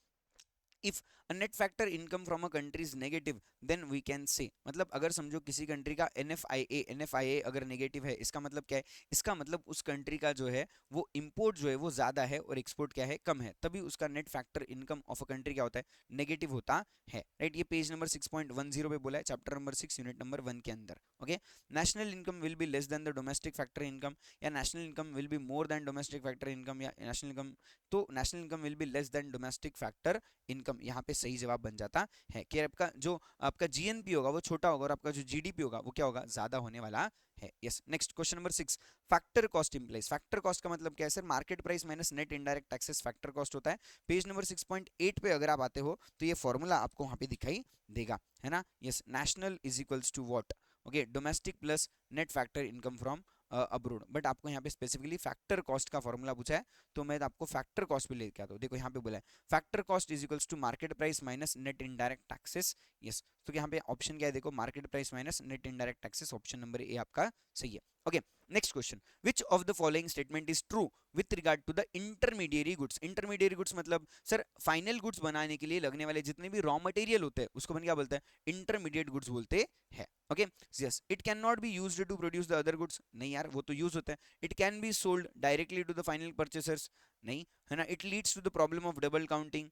If a net factor income from a country is negative then we can say, मतलब अगर समझो किसी कंट्री का एनएफआईए अगर नेगेटिव है, इसका मतलब क्या है? इसका मतलब उस कंट्री का जो है वो इंपोर्ट जो है वो ज्यादा है और एक्सपोर्ट क्या है? कम है, तभी उसका net factor income of a country क्या होता है? नेगेटिव होता है, राइट। ये पेज नंबर 6.10 पे बोला है, चैप्टर नंबर 6 यूनिट नंबर 1 के अंदर। Okay, national income will be less than the domestic factor income, या national income will be more than domestic factor income, या नेशनल इनकम, तो national income will be less than domestic factor income, यहाँ पे सही जवाब बन जाता है कि आपका जीएनपी होगा वो छोटा होगा और आपका जो जीडीपी होगा वो क्या होगा? ज्यादा होने वाला है। Yes, next question number 6, factor cost implies. Factor cost का मतलब क्या है sir? Market price minus net indirect taxes factor cost होता है। पेज नंबर 6.8 पे अगर आप आते हो तो ये फॉर्मूला आपको वहां पे दिखाई देगा, है ना। Yes, national is equals to what? Okay, domestic plus net factor income from abroad, but आपको यहाँ पे स्पेसिफिकली फैक्टर कॉस्ट का फॉर्मूला पूछा है, तो मैं आपको फैक्टर कॉस्ट पे लेके आता हूँ। देखो यहाँ पे बोला है factor cost is equals to market price minus net indirect taxes. Yes, तो यहाँ पे ऑप्शन क्या है, देखो market price minus net indirect taxes, option number A आपका सही है। Okay, next question, which of the following statement is true with regard to the intermediary goods. Intermediary goods मतलब सर फाइनल गुड्स बनाने के लिए लगने वाले जितने भी रॉ मटेरियल होते हैं उसको अपन क्या बोलते हैं, इंटरमीडिएट गुड्स बोलते हैं। Okay, yes, it can not be used to produce the other goods, नहीं यार वो तो यूज होता है। It can be sold directly to the final purchasers, नहीं है ना। It leads to the problem of double counting,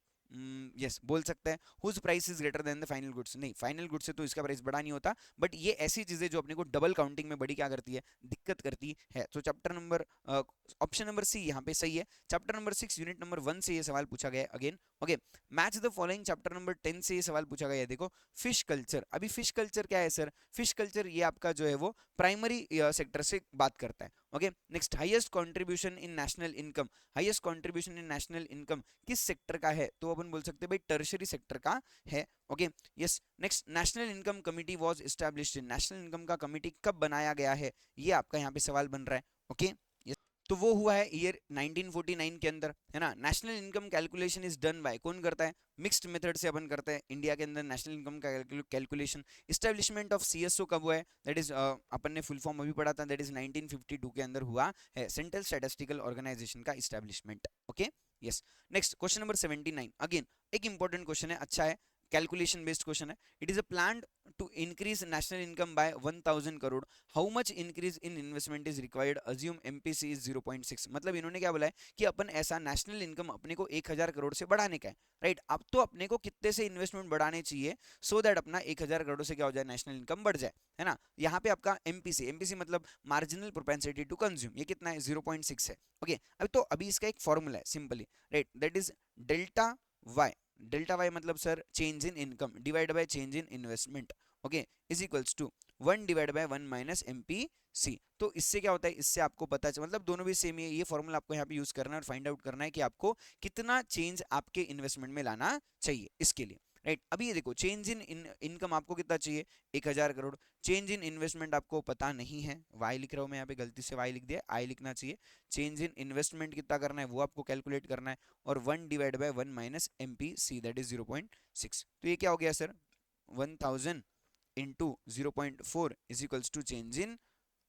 yes बोल सकते हैं। Whose price is greater than the final goods, नहीं फाइनल गुड्स से तो इसका प्राइस बड़ा नहीं होता, बट ये ऐसी चीजें जो अपने को डबल काउंटिंग में बड़ी क्या करती है, दिक्कत करती है। तो chapter number option number C यहाँ पे सही है। चैप्टर नंबर 6 यूनिट नंबर 1 से ये सवाल पूछा गया again. Okay, match the following, chapter number 10 से ये सवाल पूछा गया है। देखो फिश कल्चर, अभी फिश कल्चर क्या है सर, फिश कल्चर ये आपका जो है वो प्राइमरी सेक्टर से बात करता है। Okay, next, highest contribution in national income, highest contribution in national income किस सेक्टर का है, तो अपन बोल सकते हैं भाई टर्शियरी सेक्टर का है। Okay, yes, next, national income committee was established, national income का कमिटी कब बनाया गया है, ये आपका यहाँ पे सवाल बन रहा है। ओके, तो वो हुआ है ईयर 1949 के अंदर, है ना। National income calculation is done by, कौन करता है, मिक्स्ड मेथड से अपन करते हैं इंडिया के अंदर नेशनल इनकम का कैलकुलेशन। इस्टेब्लिशमेंट ऑफ सीएसओ कब हुआ है, दैट इज अपन ने फुल फॉर्म अभी पढ़ा था, दैट इज 1952 के अंदर हुआ है, सेंट्रल स्टैटिस्टिकल ऑर्गेनाइजेशन का establishment. Okay, yes, next question number 79, again एक इंपॉर्टेंट क्वेश्चन है, अच्छा है, कैलकुलेशन बेस्ड क्वेश्चन है। It is a plan to increase national income by 1000 crore, how much increase in investment is required, assume MPC is 0.6। मतलब इन्होंने क्या बोला है कि अपन ऐसा नेशनल इनकम अपने को 1000 करोड़ से बढ़ाने का है, राइट। अब तो अपने को कितने से इन्वेस्टमेंट बढ़ाने चाहिए सो दैट अपना 1000 करोड़ से क्या हो जाए, नेशनल इनकम बढ़ जाए, है ना। यहाँ पे आपका एमपीसी, एमपीसी मतलब मार्जिनल प्रोपेंसिटी टू कंज्यूम, ये कितना है, 0.6 है। ओके, अब तो अभी इसका एक फॉर्मूला है simply, right, that is delta Y, delta Y मतलब sir change in income divide by change in investment, okay, is equals to 1 divide by 1 minus MPC. तो इससे क्या होता है, इससे आपको पता चल, मतलब दोनों भी सेम है, ये फॉर्मूला आपको यहाँ पे यूज करना है और फाइंड आउट करना है कि आपको कितना चेंज आपके इन्वेस्टमेंट में लाना चाहिए इसके लिए, राइट। अभी ये देखो चेंज इन इनकम आपको कितना चाहिए, 1000 करोड़, चेंज इन इन्वेस्टमेंट आपको पता नहीं है, वाई लिख रहा हूँ मैं यहाँ पे, गलती से वाई लिख दिया, आई लिखना चाहिए। चेंज इन इन्वेस्टमेंट कितना करना है वो आपको कैलकुलेट करना है, और 1 divide by 1 minus MPC that is 0.6। तो ये क्या हो गया sir, 1000 into 0.4 is equals to change in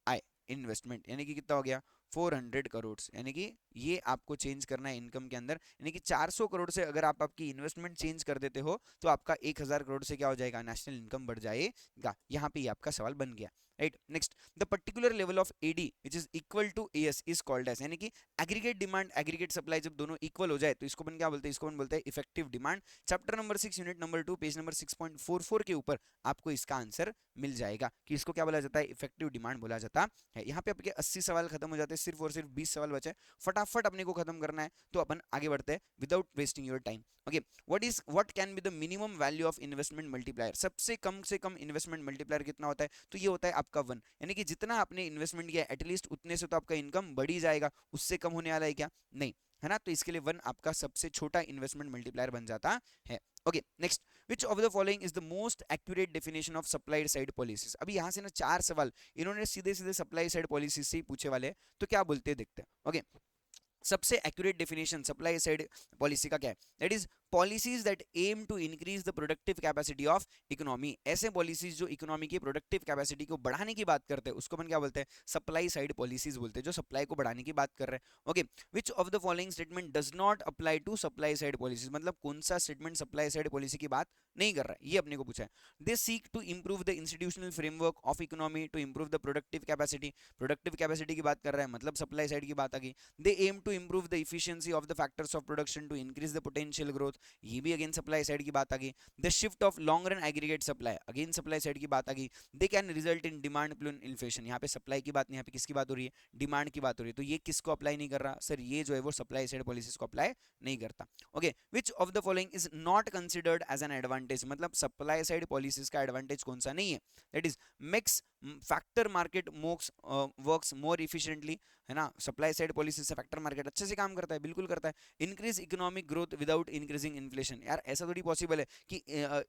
I investment, यानी कि कितना हो गया 400 करोड़, यानी कि ये आपको चेंज करना है इनकम के अंदर, यानी कि 400 करोड़ से अगर आप आपकी इन्वेस्टमेंट चेंज कर देते हो तो आपका 1000 करोड़ से क्या हो जाएगा, नेशनल इनकम बढ़ जाएगा। यहाँ पे आपका सवाल बन गया, right. Next, the particular level of AD which is equal to AS is called as, यानी कि एग्रीगेट डिमांड एग्रीगेट सप्लाई जब दोनों इक्वल हो जाए तो इसको अपन क्या बोलते हैं, इसको अपन बोलते हैं effective demand. Chapter number 6 unit number 2 page number 6.44 के ऊपर आपको इसका आंसर मिल जाएगा कि इसको क्या बोला जाता है, इफेक्टिव डिमांड बोला जाता है। यहाँ पे आपके 80 सवाल खत्म हो जाते हैं, सिर्फ और सिर्फ 20 सवाल बचे, फटाफट अपने को खत्म करना है, तो अपन आगे बढ़ते हैं without wasting your time. Okay, what can be the minimum value of investment multiplier, सबसे कम से कम इन्वेस्टमेंट मल्टीप्लायर कितना होता है, तो ये होता है आपका 1, यानी कि जितना आपने इन्वेस्टमेंट किया एटलीस्ट उतने से तो आपका इनकम बढ़ ही जाएगा, उससे कम होने वाला है क्या, नहीं, है ना। तो इसके लिए 1 आपका सबसे छोटा इन्वेस्टमेंट मल्टीप्लायर बन जाता है। Okay, next, which of the following is the most accurate definition of supply side policies. अभी यहाँ से ना 4 सवाल इन्होंने सीधे सीधे सप्लाई साइड पॉलिसी से ही पूछे वाले हैं, तो क्या बोलते हैं देखते हैं। ओके, सबसे accurate definition supply side policy का क्या है, that is policies that aim to increase the productive capacity of economy. ऐसे पॉलिसीज जो इकोनॉमी की प्रोडक्टिव कैपेसिटी को बढ़ाने की बात करते हैं उसको अपन क्या बोलते हैं, सप्लाई साइड पॉलिसीज बोलते हैं, जो सप्लाई को बढ़ाने की बात कर रहे हैं। Okay, which of the following statement does not apply to supply side policies, मतलब कौन सा स्टेटमेंट सप्लाई साइड पॉलिसी की बात नहीं कर रहा है, ये अपने को पूछा है। They seek to improve the institutional framework of economy to improve the productive capacity, productive capacity की बात कर रहा है, मतलब सप्लाई साइड की बात आ गई। They aim to improve the efficiency of the factors of production to increase the potential growth, ये भी अगेन सप्लाई साइड की बात आ गई। The shift of long run aggregate supply, again supply side की बात आ गई। They can result in demand plus inflation, यहाँ पे सप्लाई की बात नहीं, यहाँ पे किसकी बात हो रही है, डिमांड की बात हो रही है, तो ये किसको अप्लाई नहीं कर रहा सर, ये जो है वो सप्लाई साइड पॉलिसीज को अप्लाई नहीं करता। Okay, which of the following is not considered as an advantage, मतलब सप्लाई साइड पॉलिसीज का एडवांटेज कौन सा नहीं है, that is makes factor market works more efficiently, है ना। सप्लाई साइड पॉलिसी से फैक्टर मार्केट अच्छे से काम करता है, बिल्कुल करता है। Increase economic growth without increasing increasing inflation, यार ऐसा थोड़ी पॉसिबल है कि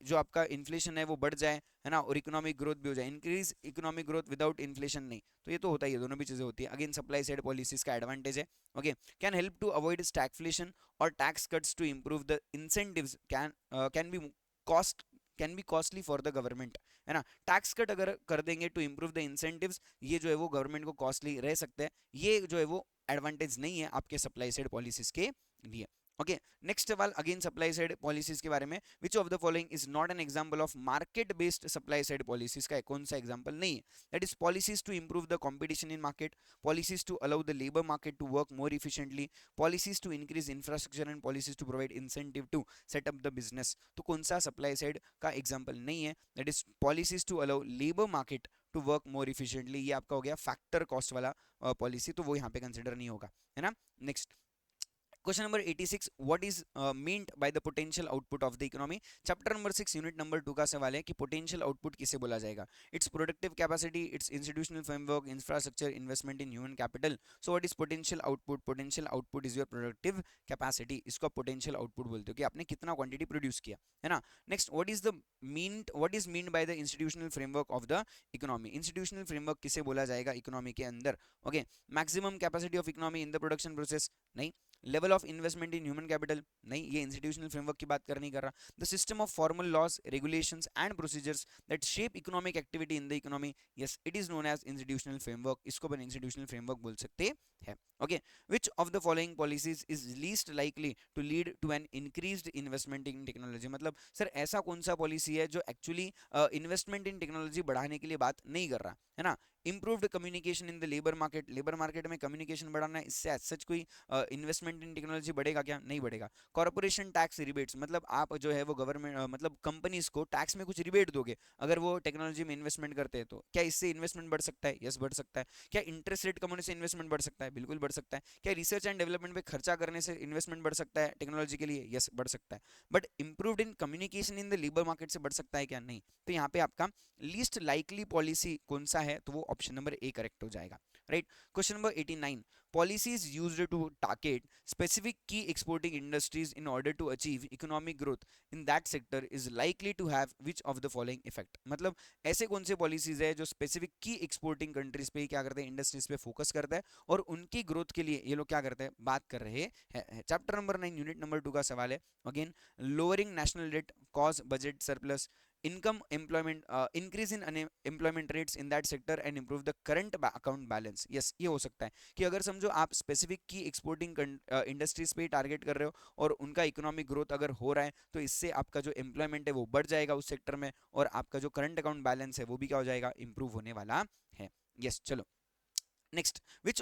जो आपका इन्फ्लेशन है वो बढ़ जाए, है ना, और इकोनॉमिक ग्रोथ भी हो जाए। Increase economic growth without inflation नहीं, तो ये तो होता ही है, दोनों भी चीजें होती है। अगेन सप्लाई साइड पॉलिसीज का एडवांटेज है। Okay, can help to avoid stagflation और tax cuts to improve the incentives can be cost can be costly for the government, है ना। टैक्स कट अगर कर देंगे टू इंप्रूव द इंसेंटिव्स, ये जो है वो गवर्नमेंट को कॉस्टली रह सकते हैं, ये जो है वो एडवांटेज नहीं है आपके सप्लाई साइड पॉलिसीज के लिए। ओके, नेक्स्ट सवाल अगेन सप्लाई साइड पॉलिसीज के बारे में, which of the following is not an example of market based supply side policies का कौन सा एग्जांपल नहीं है? That is policies to improve the competition in market, policies to allow the labour market to work more efficiently, policies to increase infrastructure and policies to provide incentive to set up the business. तो कौन सा supply side का example नहीं है? That is policies to allow labour market to work more efficiently, ये आपका हो गया फैक्टर कॉस्ट वाला पॉलिसी, तो वो यहाँ पे कंसिडर नहीं होगा, है ना। Next question number 86, what is meant by the potential output of the economy. Chapter number 6 unit number 2 का सवाल है कि पोटेंशियल आउटपुट किसे बोला जाएगा? It's productive capacity, it's institutional framework, infrastructure, investment in human capital. So what is potential output? Potential output is your productive capacity, इसको potential output बोलते हो कि आपने कितना क्वांटिटी प्रोड्यूस किया, है ना। Next, what is mean by the institutional framework of the economy. Institutional framework किसे बोला जाएगा इकोनॉमी के अंदर? Okay, maximum capacity of economy in the production process, नहीं। Level of investment in human capital, नहीं, ये इंस्टीट्यूशनल फ्रेमवर्क की बात कर नहीं कर रहा। The system of formal laws, regulations and procedures that shape economic activity in the economy, yes it is known as institutional framework, इसको अपन इंस्टीट्यूशनल फ्रेमवर्क बोल सकते हैं। Okay, which of the following policies is least likely to lead to an increased investment in technology. मतलब sir ऐसा कौन सा policy है जो एक्चुअली इन्वेस्टमेंट इन टेक्नोलॉजी बढ़ाने के लिए बात नहीं कर रहा, है ना। Improved communication in the labour market, labour market में कम्युनिकेशन बढ़ाना है, इससे सच कोई इन्वेस्टमेंट इन टेक्नोलॉजी बढ़ेगा क्या? नहीं बढ़ेगा। कॉर्पोरेशन टैक्स रिबेट्स, मतलब आप जो है वो गवर्नमेंट मतलब कंपनीज को टैक्स में कुछ रिबेट दोगे अगर वो टेक्नोलॉजी में इन्वेस्टमेंट करते हैं, तो क्या इससे इन्वेस्टमेंट बढ़ सकता है? यस बढ़ सकता है। क्या इंटरेस्ट रेट कम होने से इन्वेस्टमेंट बढ़ सकता है? बिल्कुल बढ़ सकता है। क्या रिसर्च एंड डेवलपमेंट पे खर्चा करने से इन्वेस्टमेंट बढ़ सकता है टेक्नोलॉजी के लिए? यस बढ़ सकता है। But improved in communication in the labour market से बढ़ सकता है क्या? नहीं। तो यहाँ पे आपका लीस्ट लाइकली पॉलिसी कौन सा है? तो वो ऑप्शन नंबर ए करेक्ट हो जाएगा, right. Question number 89, policies used to target specific key exporting industries in order to achieve economic growth in that sector is likely to have which of the following effect। मतलब ऐसे कौन से policies है जो specific की exporting countries पे क्या करते हैं, इंडस्ट्रीज पे फोकस करता है और उनकी ग्रोथ के लिए ये लोग क्या करते हैं, बात कर रहे हैं। चैप्टर नंबर 9 यूनिट नंबर 2 का सवाल है। Again, lowering national debt cause budget surplus, income employment increase in unemployment rates in that sector and improve the current account balance। yes ये हो सकता है कि अगर समझो आप स्पेसिफिक की एक्सपोर्टिंग इंडस्ट्रीज पे टारगेट कर रहे हो और उनका इकोनॉमिक ग्रोथ अगर हो रहा है तो इससे आपका जो एम्प्लॉयमेंट है वो बढ़ जाएगा उस सेक्टर में और आपका जो करंट अकाउंट बैलेंस है वो भी क्या हो जाएगा, इंप्रूव होने वाला है। यस चलो next, which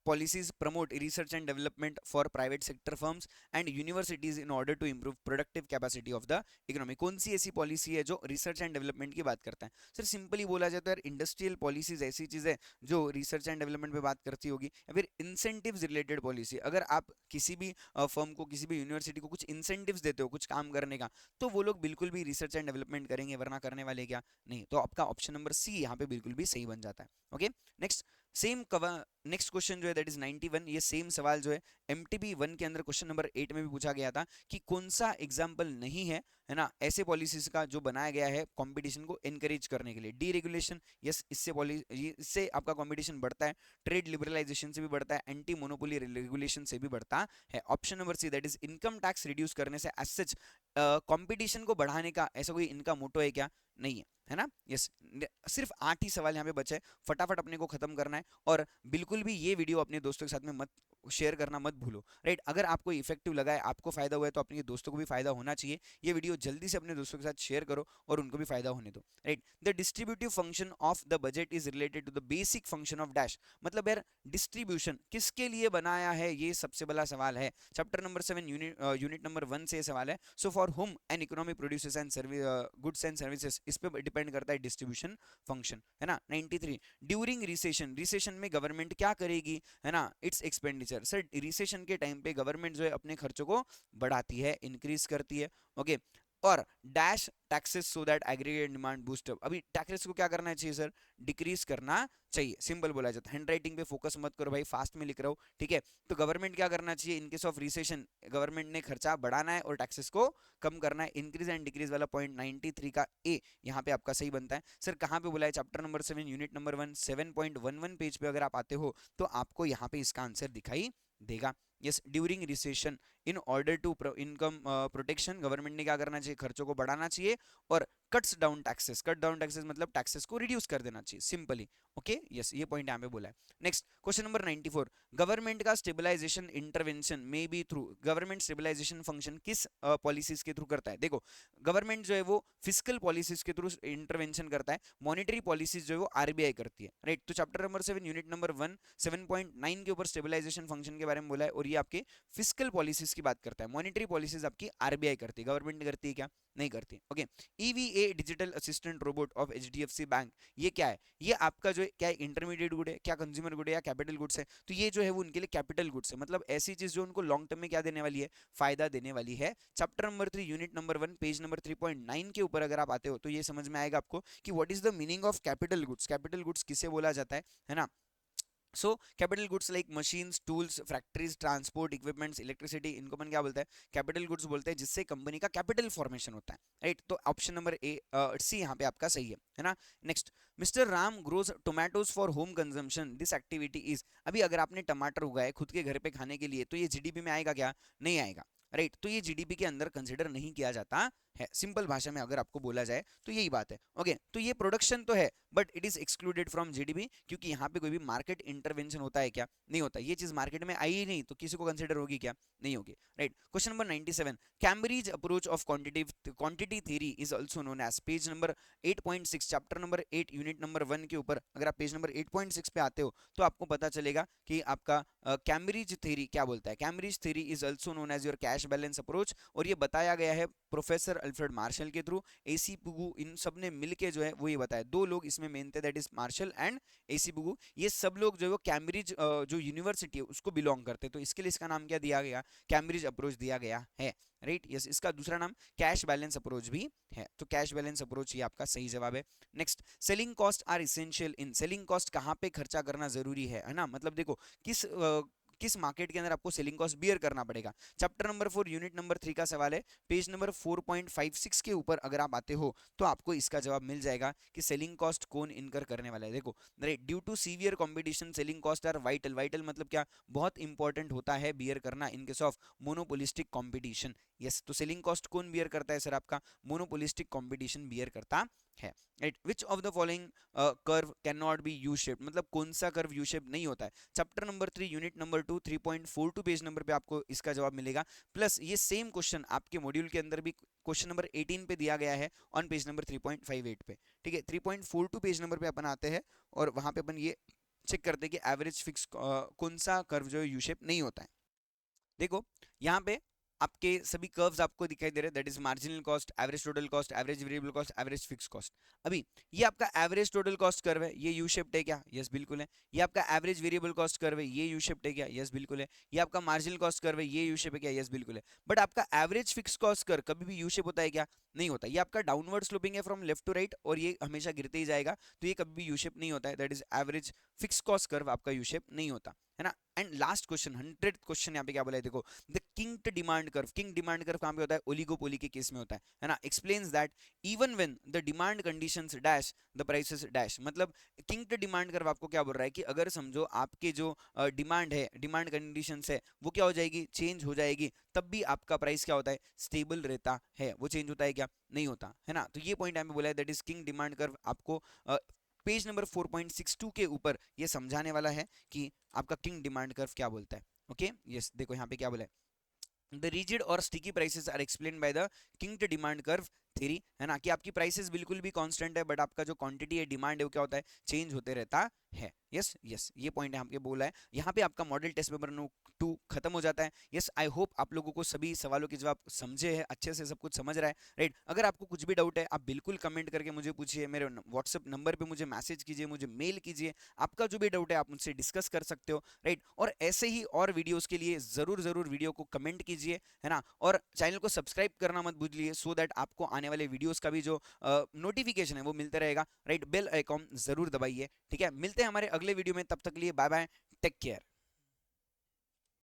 policies promote research and development for private sector firms and universities in order to improve productive capacity of the economy। कौन सी ऐसी पॉलिसी है जो रिसर्च एंड डेवलपमेंट की बात करता है? सर सिंपली बोला जाए तो यार इंडस्ट्रियल पॉलिसीज ऐसी चीज है जो रिसर्च एंड डेवलपमेंट पे बात करती होगी, या फिर इंसेंटिव्स रिलेटेड पॉलिसी। अगर आप किसी भी फर्म को, किसी भी यूनिवर्सिटी को कुछ इंसेंटिव्स देते हो कुछ काम करने का, तो वो लोग बिल्कुल भी रिसर्च एंड डेवलपमेंट करेंगे, वरना करने वाले क्या नहीं। तो आपका ऑप्शन नंबर सी यहाँ पे बिल्कुल भी सही बन जाता है। Okay next, same cover next question जो है दैट इज 91, ये सेम सवाल जो है एमटीबी 1 के अंदर क्वेश्चन नंबर 8 में भी पूछा गया था कि कौन सा एग्जांपल नहीं है, है ना, ऐसे पॉलिसीज का जो बनाया गया है कंपटीशन को एनकरेज करने के लिए। डीरेगुलेशन, यस इससे आपका कंपटीशन बढ़ता है, ट्रेड लिबरलाइजेशन से भी बढ़ता है, एंटी मोनोपोली रेगुलेशन से भी बढ़ता है। Option number see that is income tax reduce करने से एज सच कंपटीशन को बढ़ाने का ऐसा कोई इनका मोटो है क्या? नहीं है ना। यस सिर्फ 8 ही सवाल यहाँ पे बचे, फटाफट अपने को खत्म करना है और बिल्कुल भी ये वीडियो अपने दोस्तों के साथ में मत शेयर करना मत भूलो, राइट। अगर आपको इफेक्टिव लगा है, आपको फायदा हुआ है, तो अपने दोस्तों को भी फायदा होना चाहिए। ये वीडियो जल्दी से अपने दोस्तों के साथ शेयर करो और उनको भी फायदा होने दो, right. The distributive function of the budget is related to the basic function of dash. मतलब यार डिस्ट्रीब्यूशन किसके लिए बनाया है, ये सबसे बड़ा सवाल है। चैप्टर नंबर 7 यूनिट नंबर 1 से सवाल है। सो फॉर हुम an economy produces and goods and services, इस पे डिपेंड करता है डिस्ट्रीब्यूशन फंक्शन, है ना। 93, ड्यूरिंग रिसेशन, रिसेशन में गवर्नमेंट क्या करेगी, है ना, इट्स एक्सपेंडिचर। सर रिसेशन के टाइम पे गवर्नमेंट जो है अपने खर्चों को बढ़ाती है, इंक्रीज करती है। ओके और dash taxes so that aggregate demand boost up. अभी टैक्सेस को क्या करना चाहिए सर, डिक्रीज करना चाहिए, सिंपल बोला जाता है। हैंड राइटिंग पे फोकस मत करो भाई, फास्ट में लिख रहा हूँ, ठीक है। तो गवर्नमेंट क्या करना चाहिए इन केस ऑफ रिसेशन, गवर्नमेंट ने खर्चा बढ़ाना है और टैक्सेस को कम करना है। इंक्रीज एंड डिक्रीज वाला पॉइंट 93 का ए यहाँ पे आपका सही बनता है। सर कहाँ पे बोला है, chapter number 7 unit number 1 7.11 page पे अगर आप आते हो तो आपको यहाँ पे इसका आंसर दिखाई देगा। Yes, during recession in order to income protection, government ने क्या करना चाहिए, खर्चों को बढ़ाना चाहिए और cuts down taxes, cut down taxes मतलब टैक्सेस को रिड्यूस कर देना चाहिए सिंपली। ओके यस, ये पॉइंट यहाँ पे बोला है। नेक्स्ट क्वेश्चन नंबर 94, गवर्नमेंट का stabilization intervention may be through, government stabilization function किस पॉलिसीज के थ्रू करता है। देखो गवर्नमेंट जो है वो फिजिकल पॉलिसीज के थ्रू इंटरवेंशन करता है, मॉनेटरी पॉलिसीज जो है वो आरबीआई करती है, राइट। तो चैप्टर नंबर 7 यूनिट नंबर 1 7.9 के ऊपर स्टेबलाइजेशन फंक्शन के बारे में बोला है और ये आपके फिजिकल पॉलिसीज की बात करता है। मॉनेटरी पॉलिसीज आपकी आरबीआई करती है, गवर्नमेंट करती है क्या, नहीं करती। Okay, EVA digital assistant robot of HDFC bank, ये क्या है, ये आपका जो है क्या इंटरमीडिएट गुड है, क्या कंज्यूमर गुड है या कैपिटल गुड्स है। तो ये जो है वो उनके लिए कैपिटल गुड्स है, मतलब ऐसी चीज जो उनको लॉन्ग टर्म में क्या देने वाली है, फायदा देने वाली है। Chapter number 3 unit number 1 page number 3.9 के ऊपर अगर आप आते हो तो ये समझ में आएगा आपको कि what is the meaning of capital goods, capital goods किसे बोला जाता है ना। So capital goods like machines, tools, factories, transport equipments, electricity, इनको अपन क्या बोलते हैं, कैपिटल गुड्स बोलते हैं, जिससे कंपनी का कैपिटल फॉर्मेशन होता है, राइट। तो ऑप्शन नंबर ए सी यहाँ पे आपका सही है ना। Next, mister Ram grows tomatoes for home consumption, this activity is, अभी अगर आपने टमाटर उगाए खुद के घर पे खाने के लिए तो ये जीडीपी में आएगा क्या, नहीं आएगा, राइट। तो ये जीडीपी के अंदर कंसिडर नहीं किया जाता है, सिंपल भाषा में अगर आपको बोला जाए तो यही बात है। ओके, तो ये प्रोडक्शन तो है but it is excluded from GDP, क्योंकि यहाँ पे कोई भी मार्केट इंटरवेंशन होता है क्या, नहीं होता। ये चीज मार्केट में आई ही नहीं तो किसी को कंसिडर होगी क्या, नहीं होगी, right. Question number 97, Cambridge approach of quantity theory is also known as, page number 8.6 chapter number 8 unit number 1 के ऊपर अगर आप पेज नंबर 8.6 पे आते हो तो आपको पता चलेगा कि आपका कैम्ब्रिज थ्योरी क्या बोलता है। Cambridge theory is also known as your cash balance approach, और ये बताया गया है प्रोफेसर अल्फ्रेड मार्शल के थ्रू। एसी पुगु इन सब ने मिलके जो है वो ये बताया, दो लोग इसमें मेन थे, that is Marshall and A C Pigou. ये सब लोग जो है वो कैम्ब्रिज जो यूनिवर्सिटी है उसको बिलोंग करते, तो इसके लिए इसका नाम क्या दिया गया, कैम्ब्रिज अप्रोच दिया गया है, राइट। यस, इसका दूसरा नाम कैश बैलेंस अप्रोच भी है, तो कैश बैलेंस अप्रोच ये आपका सही जवाब है। Next, selling cost are essential in, selling cost कहाँ पे खर्चा करना जरूरी है ना, मतलब देखो किस मार्केट के अंदर आपको सेलिंग कॉस्ट बियर करना पड़ेगा। चैप्टर नंबर 4 यूनिट नंबर 3 का सवाल है, पेज नंबर 4.56 के ऊपर अगर आप आते हो तो आपको इसका जवाब मिल जाएगा कि सेलिंग कॉस्ट कौन इनकर करने वाला है। देखो, due to severe competition selling cost are vital, vital मतलब क्या, बहुत इंपॉर्टेंट होता है बियर करना in case of monopolistic competition. Yes, तो सेलिंग कॉस्ट कौन बियर करता है सर, आपका मोनोपोलिस्टिक कंपटीशन बियर करता है, right. Which of the following curve can not be U shape, मतलब कौन सा कर्व यू शेप नहीं होता है। Chapter number 3 unit number 2 3.42 page number पे आपको इसका जवाब मिलेगा। प्लस ये सेम क्वेश्चन आपके मॉड्यूल के अंदर भी क्वेश्चन नंबर 18 पे दिया गया है ऑन पेज नंबर 3.58 पे, ठीक है। 3.42 पेज नंबर पे अपन आते हैं और वहां पे अपन ये चेक करते हैं कि एवरेज फिक्स कौन सा कर्व जो है यू शेप नहीं होता है। देखो यहाँ पे आपके सभी कर्व्स आपको दिखाई दे रहे हैं, that is marginal cost, average total cost, average variable cost, average fix cost. अभी ये आपका एवरेज टोटल कॉस्ट कर्व है, ये यू शेप्ड है क्या, यस बिल्कुल है। ये आपका एवरेज वेरिएबल कॉस्ट कर्व है, ये यू शेप्ड है क्या, यस बिल्कुल है। ये आपका मार्जिनल कॉस्ट कर्व है, ये यू शेप है क्या, यस बिल्कुल है। बट आपका एवरेज फिक्स कॉस्ट कर्व कभी भी यू शेप होता है क्या, नहीं होता। ये आपका डाउनवर्ड स्लोपिंग है फ्रॉम लेफ्ट टू राइट और ये हमेशा गिरते ही जाएगा, तो ये कभी भी यू शेप नहीं होता है, that is average fix cost curve आपका यू शेप नहीं होता है ना। And last question 100th question यहाँ पे क्या बोला है, देखो the kinked demand curve, kinked demand curve कहाँ पे होता है, ओलिगोपोली के केस में होता है ना। Explains that even when the demand conditions dash the prices dash, मतलब किंक्ड डिमांड कर्व आपको क्या बोल रहा है कि अगर समझो आपके जो डिमांड है, डिमांड कंडीशंस है वो क्या हो जाएगी, चेंज हो जाएगी, तब भी आपका प्राइस क्या होता है, स्टेबल रहता है। वो चेंज होता है क्या, नहीं होता है ना। तो ये पॉइंट यहाँ पे बोला है, that is king demand curve आपको पेज नंबर 4.62 के ऊपर ये समझाने वाला है कि आपका किंग डिमांड कर्व क्या बोलता है। ओके यस, देखो यहाँ पे क्या बोला है, द रिजिड और sticky prices are explained by the kinked demand curve theory है ना, कि आपकी प्राइसेस बिल्कुल भी कांस्टेंट है बट आपका जो क्वांटिटी है, डिमांड है, वो क्या होता है, चेंज होते रहता है। यस यस, ये पॉइंट यहाँ पे बोला है। यहाँ पे आपका मॉडल टेस्ट पेपर नो 2 खत्म हो जाता है। यस, आई होप आप लोगों को सभी सवालों के जवाब समझे हैं, अच्छे से सब कुछ समझ रहा है, राइट। अगर आपको कुछ भी डाउट है आप बिल्कुल कमेंट करके मुझे पूछिए, मेरे व्हाट्सएप नंबर पे मुझे मैसेज कीजिए, मुझे मेल कीजिए, आपका जो भी डाउट है आप मुझसे डिस्कस कर सकते हो, राइट। और ऐसे ही और वीडियोस के लिए जरूर जरूर वीडियो को कमेंट कीजिए, है ना, और चैनल को सब्सक्राइब करना मत भूलिए, सो दैट आपको आने वाले वीडियोस का भी जो नोटिफिकेशन है वो मिलता रहेगा, राइट। बेल आइकॉन जरूर दबाइए, ठीक है। मिलते हैं हमारे अगले वीडियो में, तब तक के लिए बाय बाय, टेक केयर।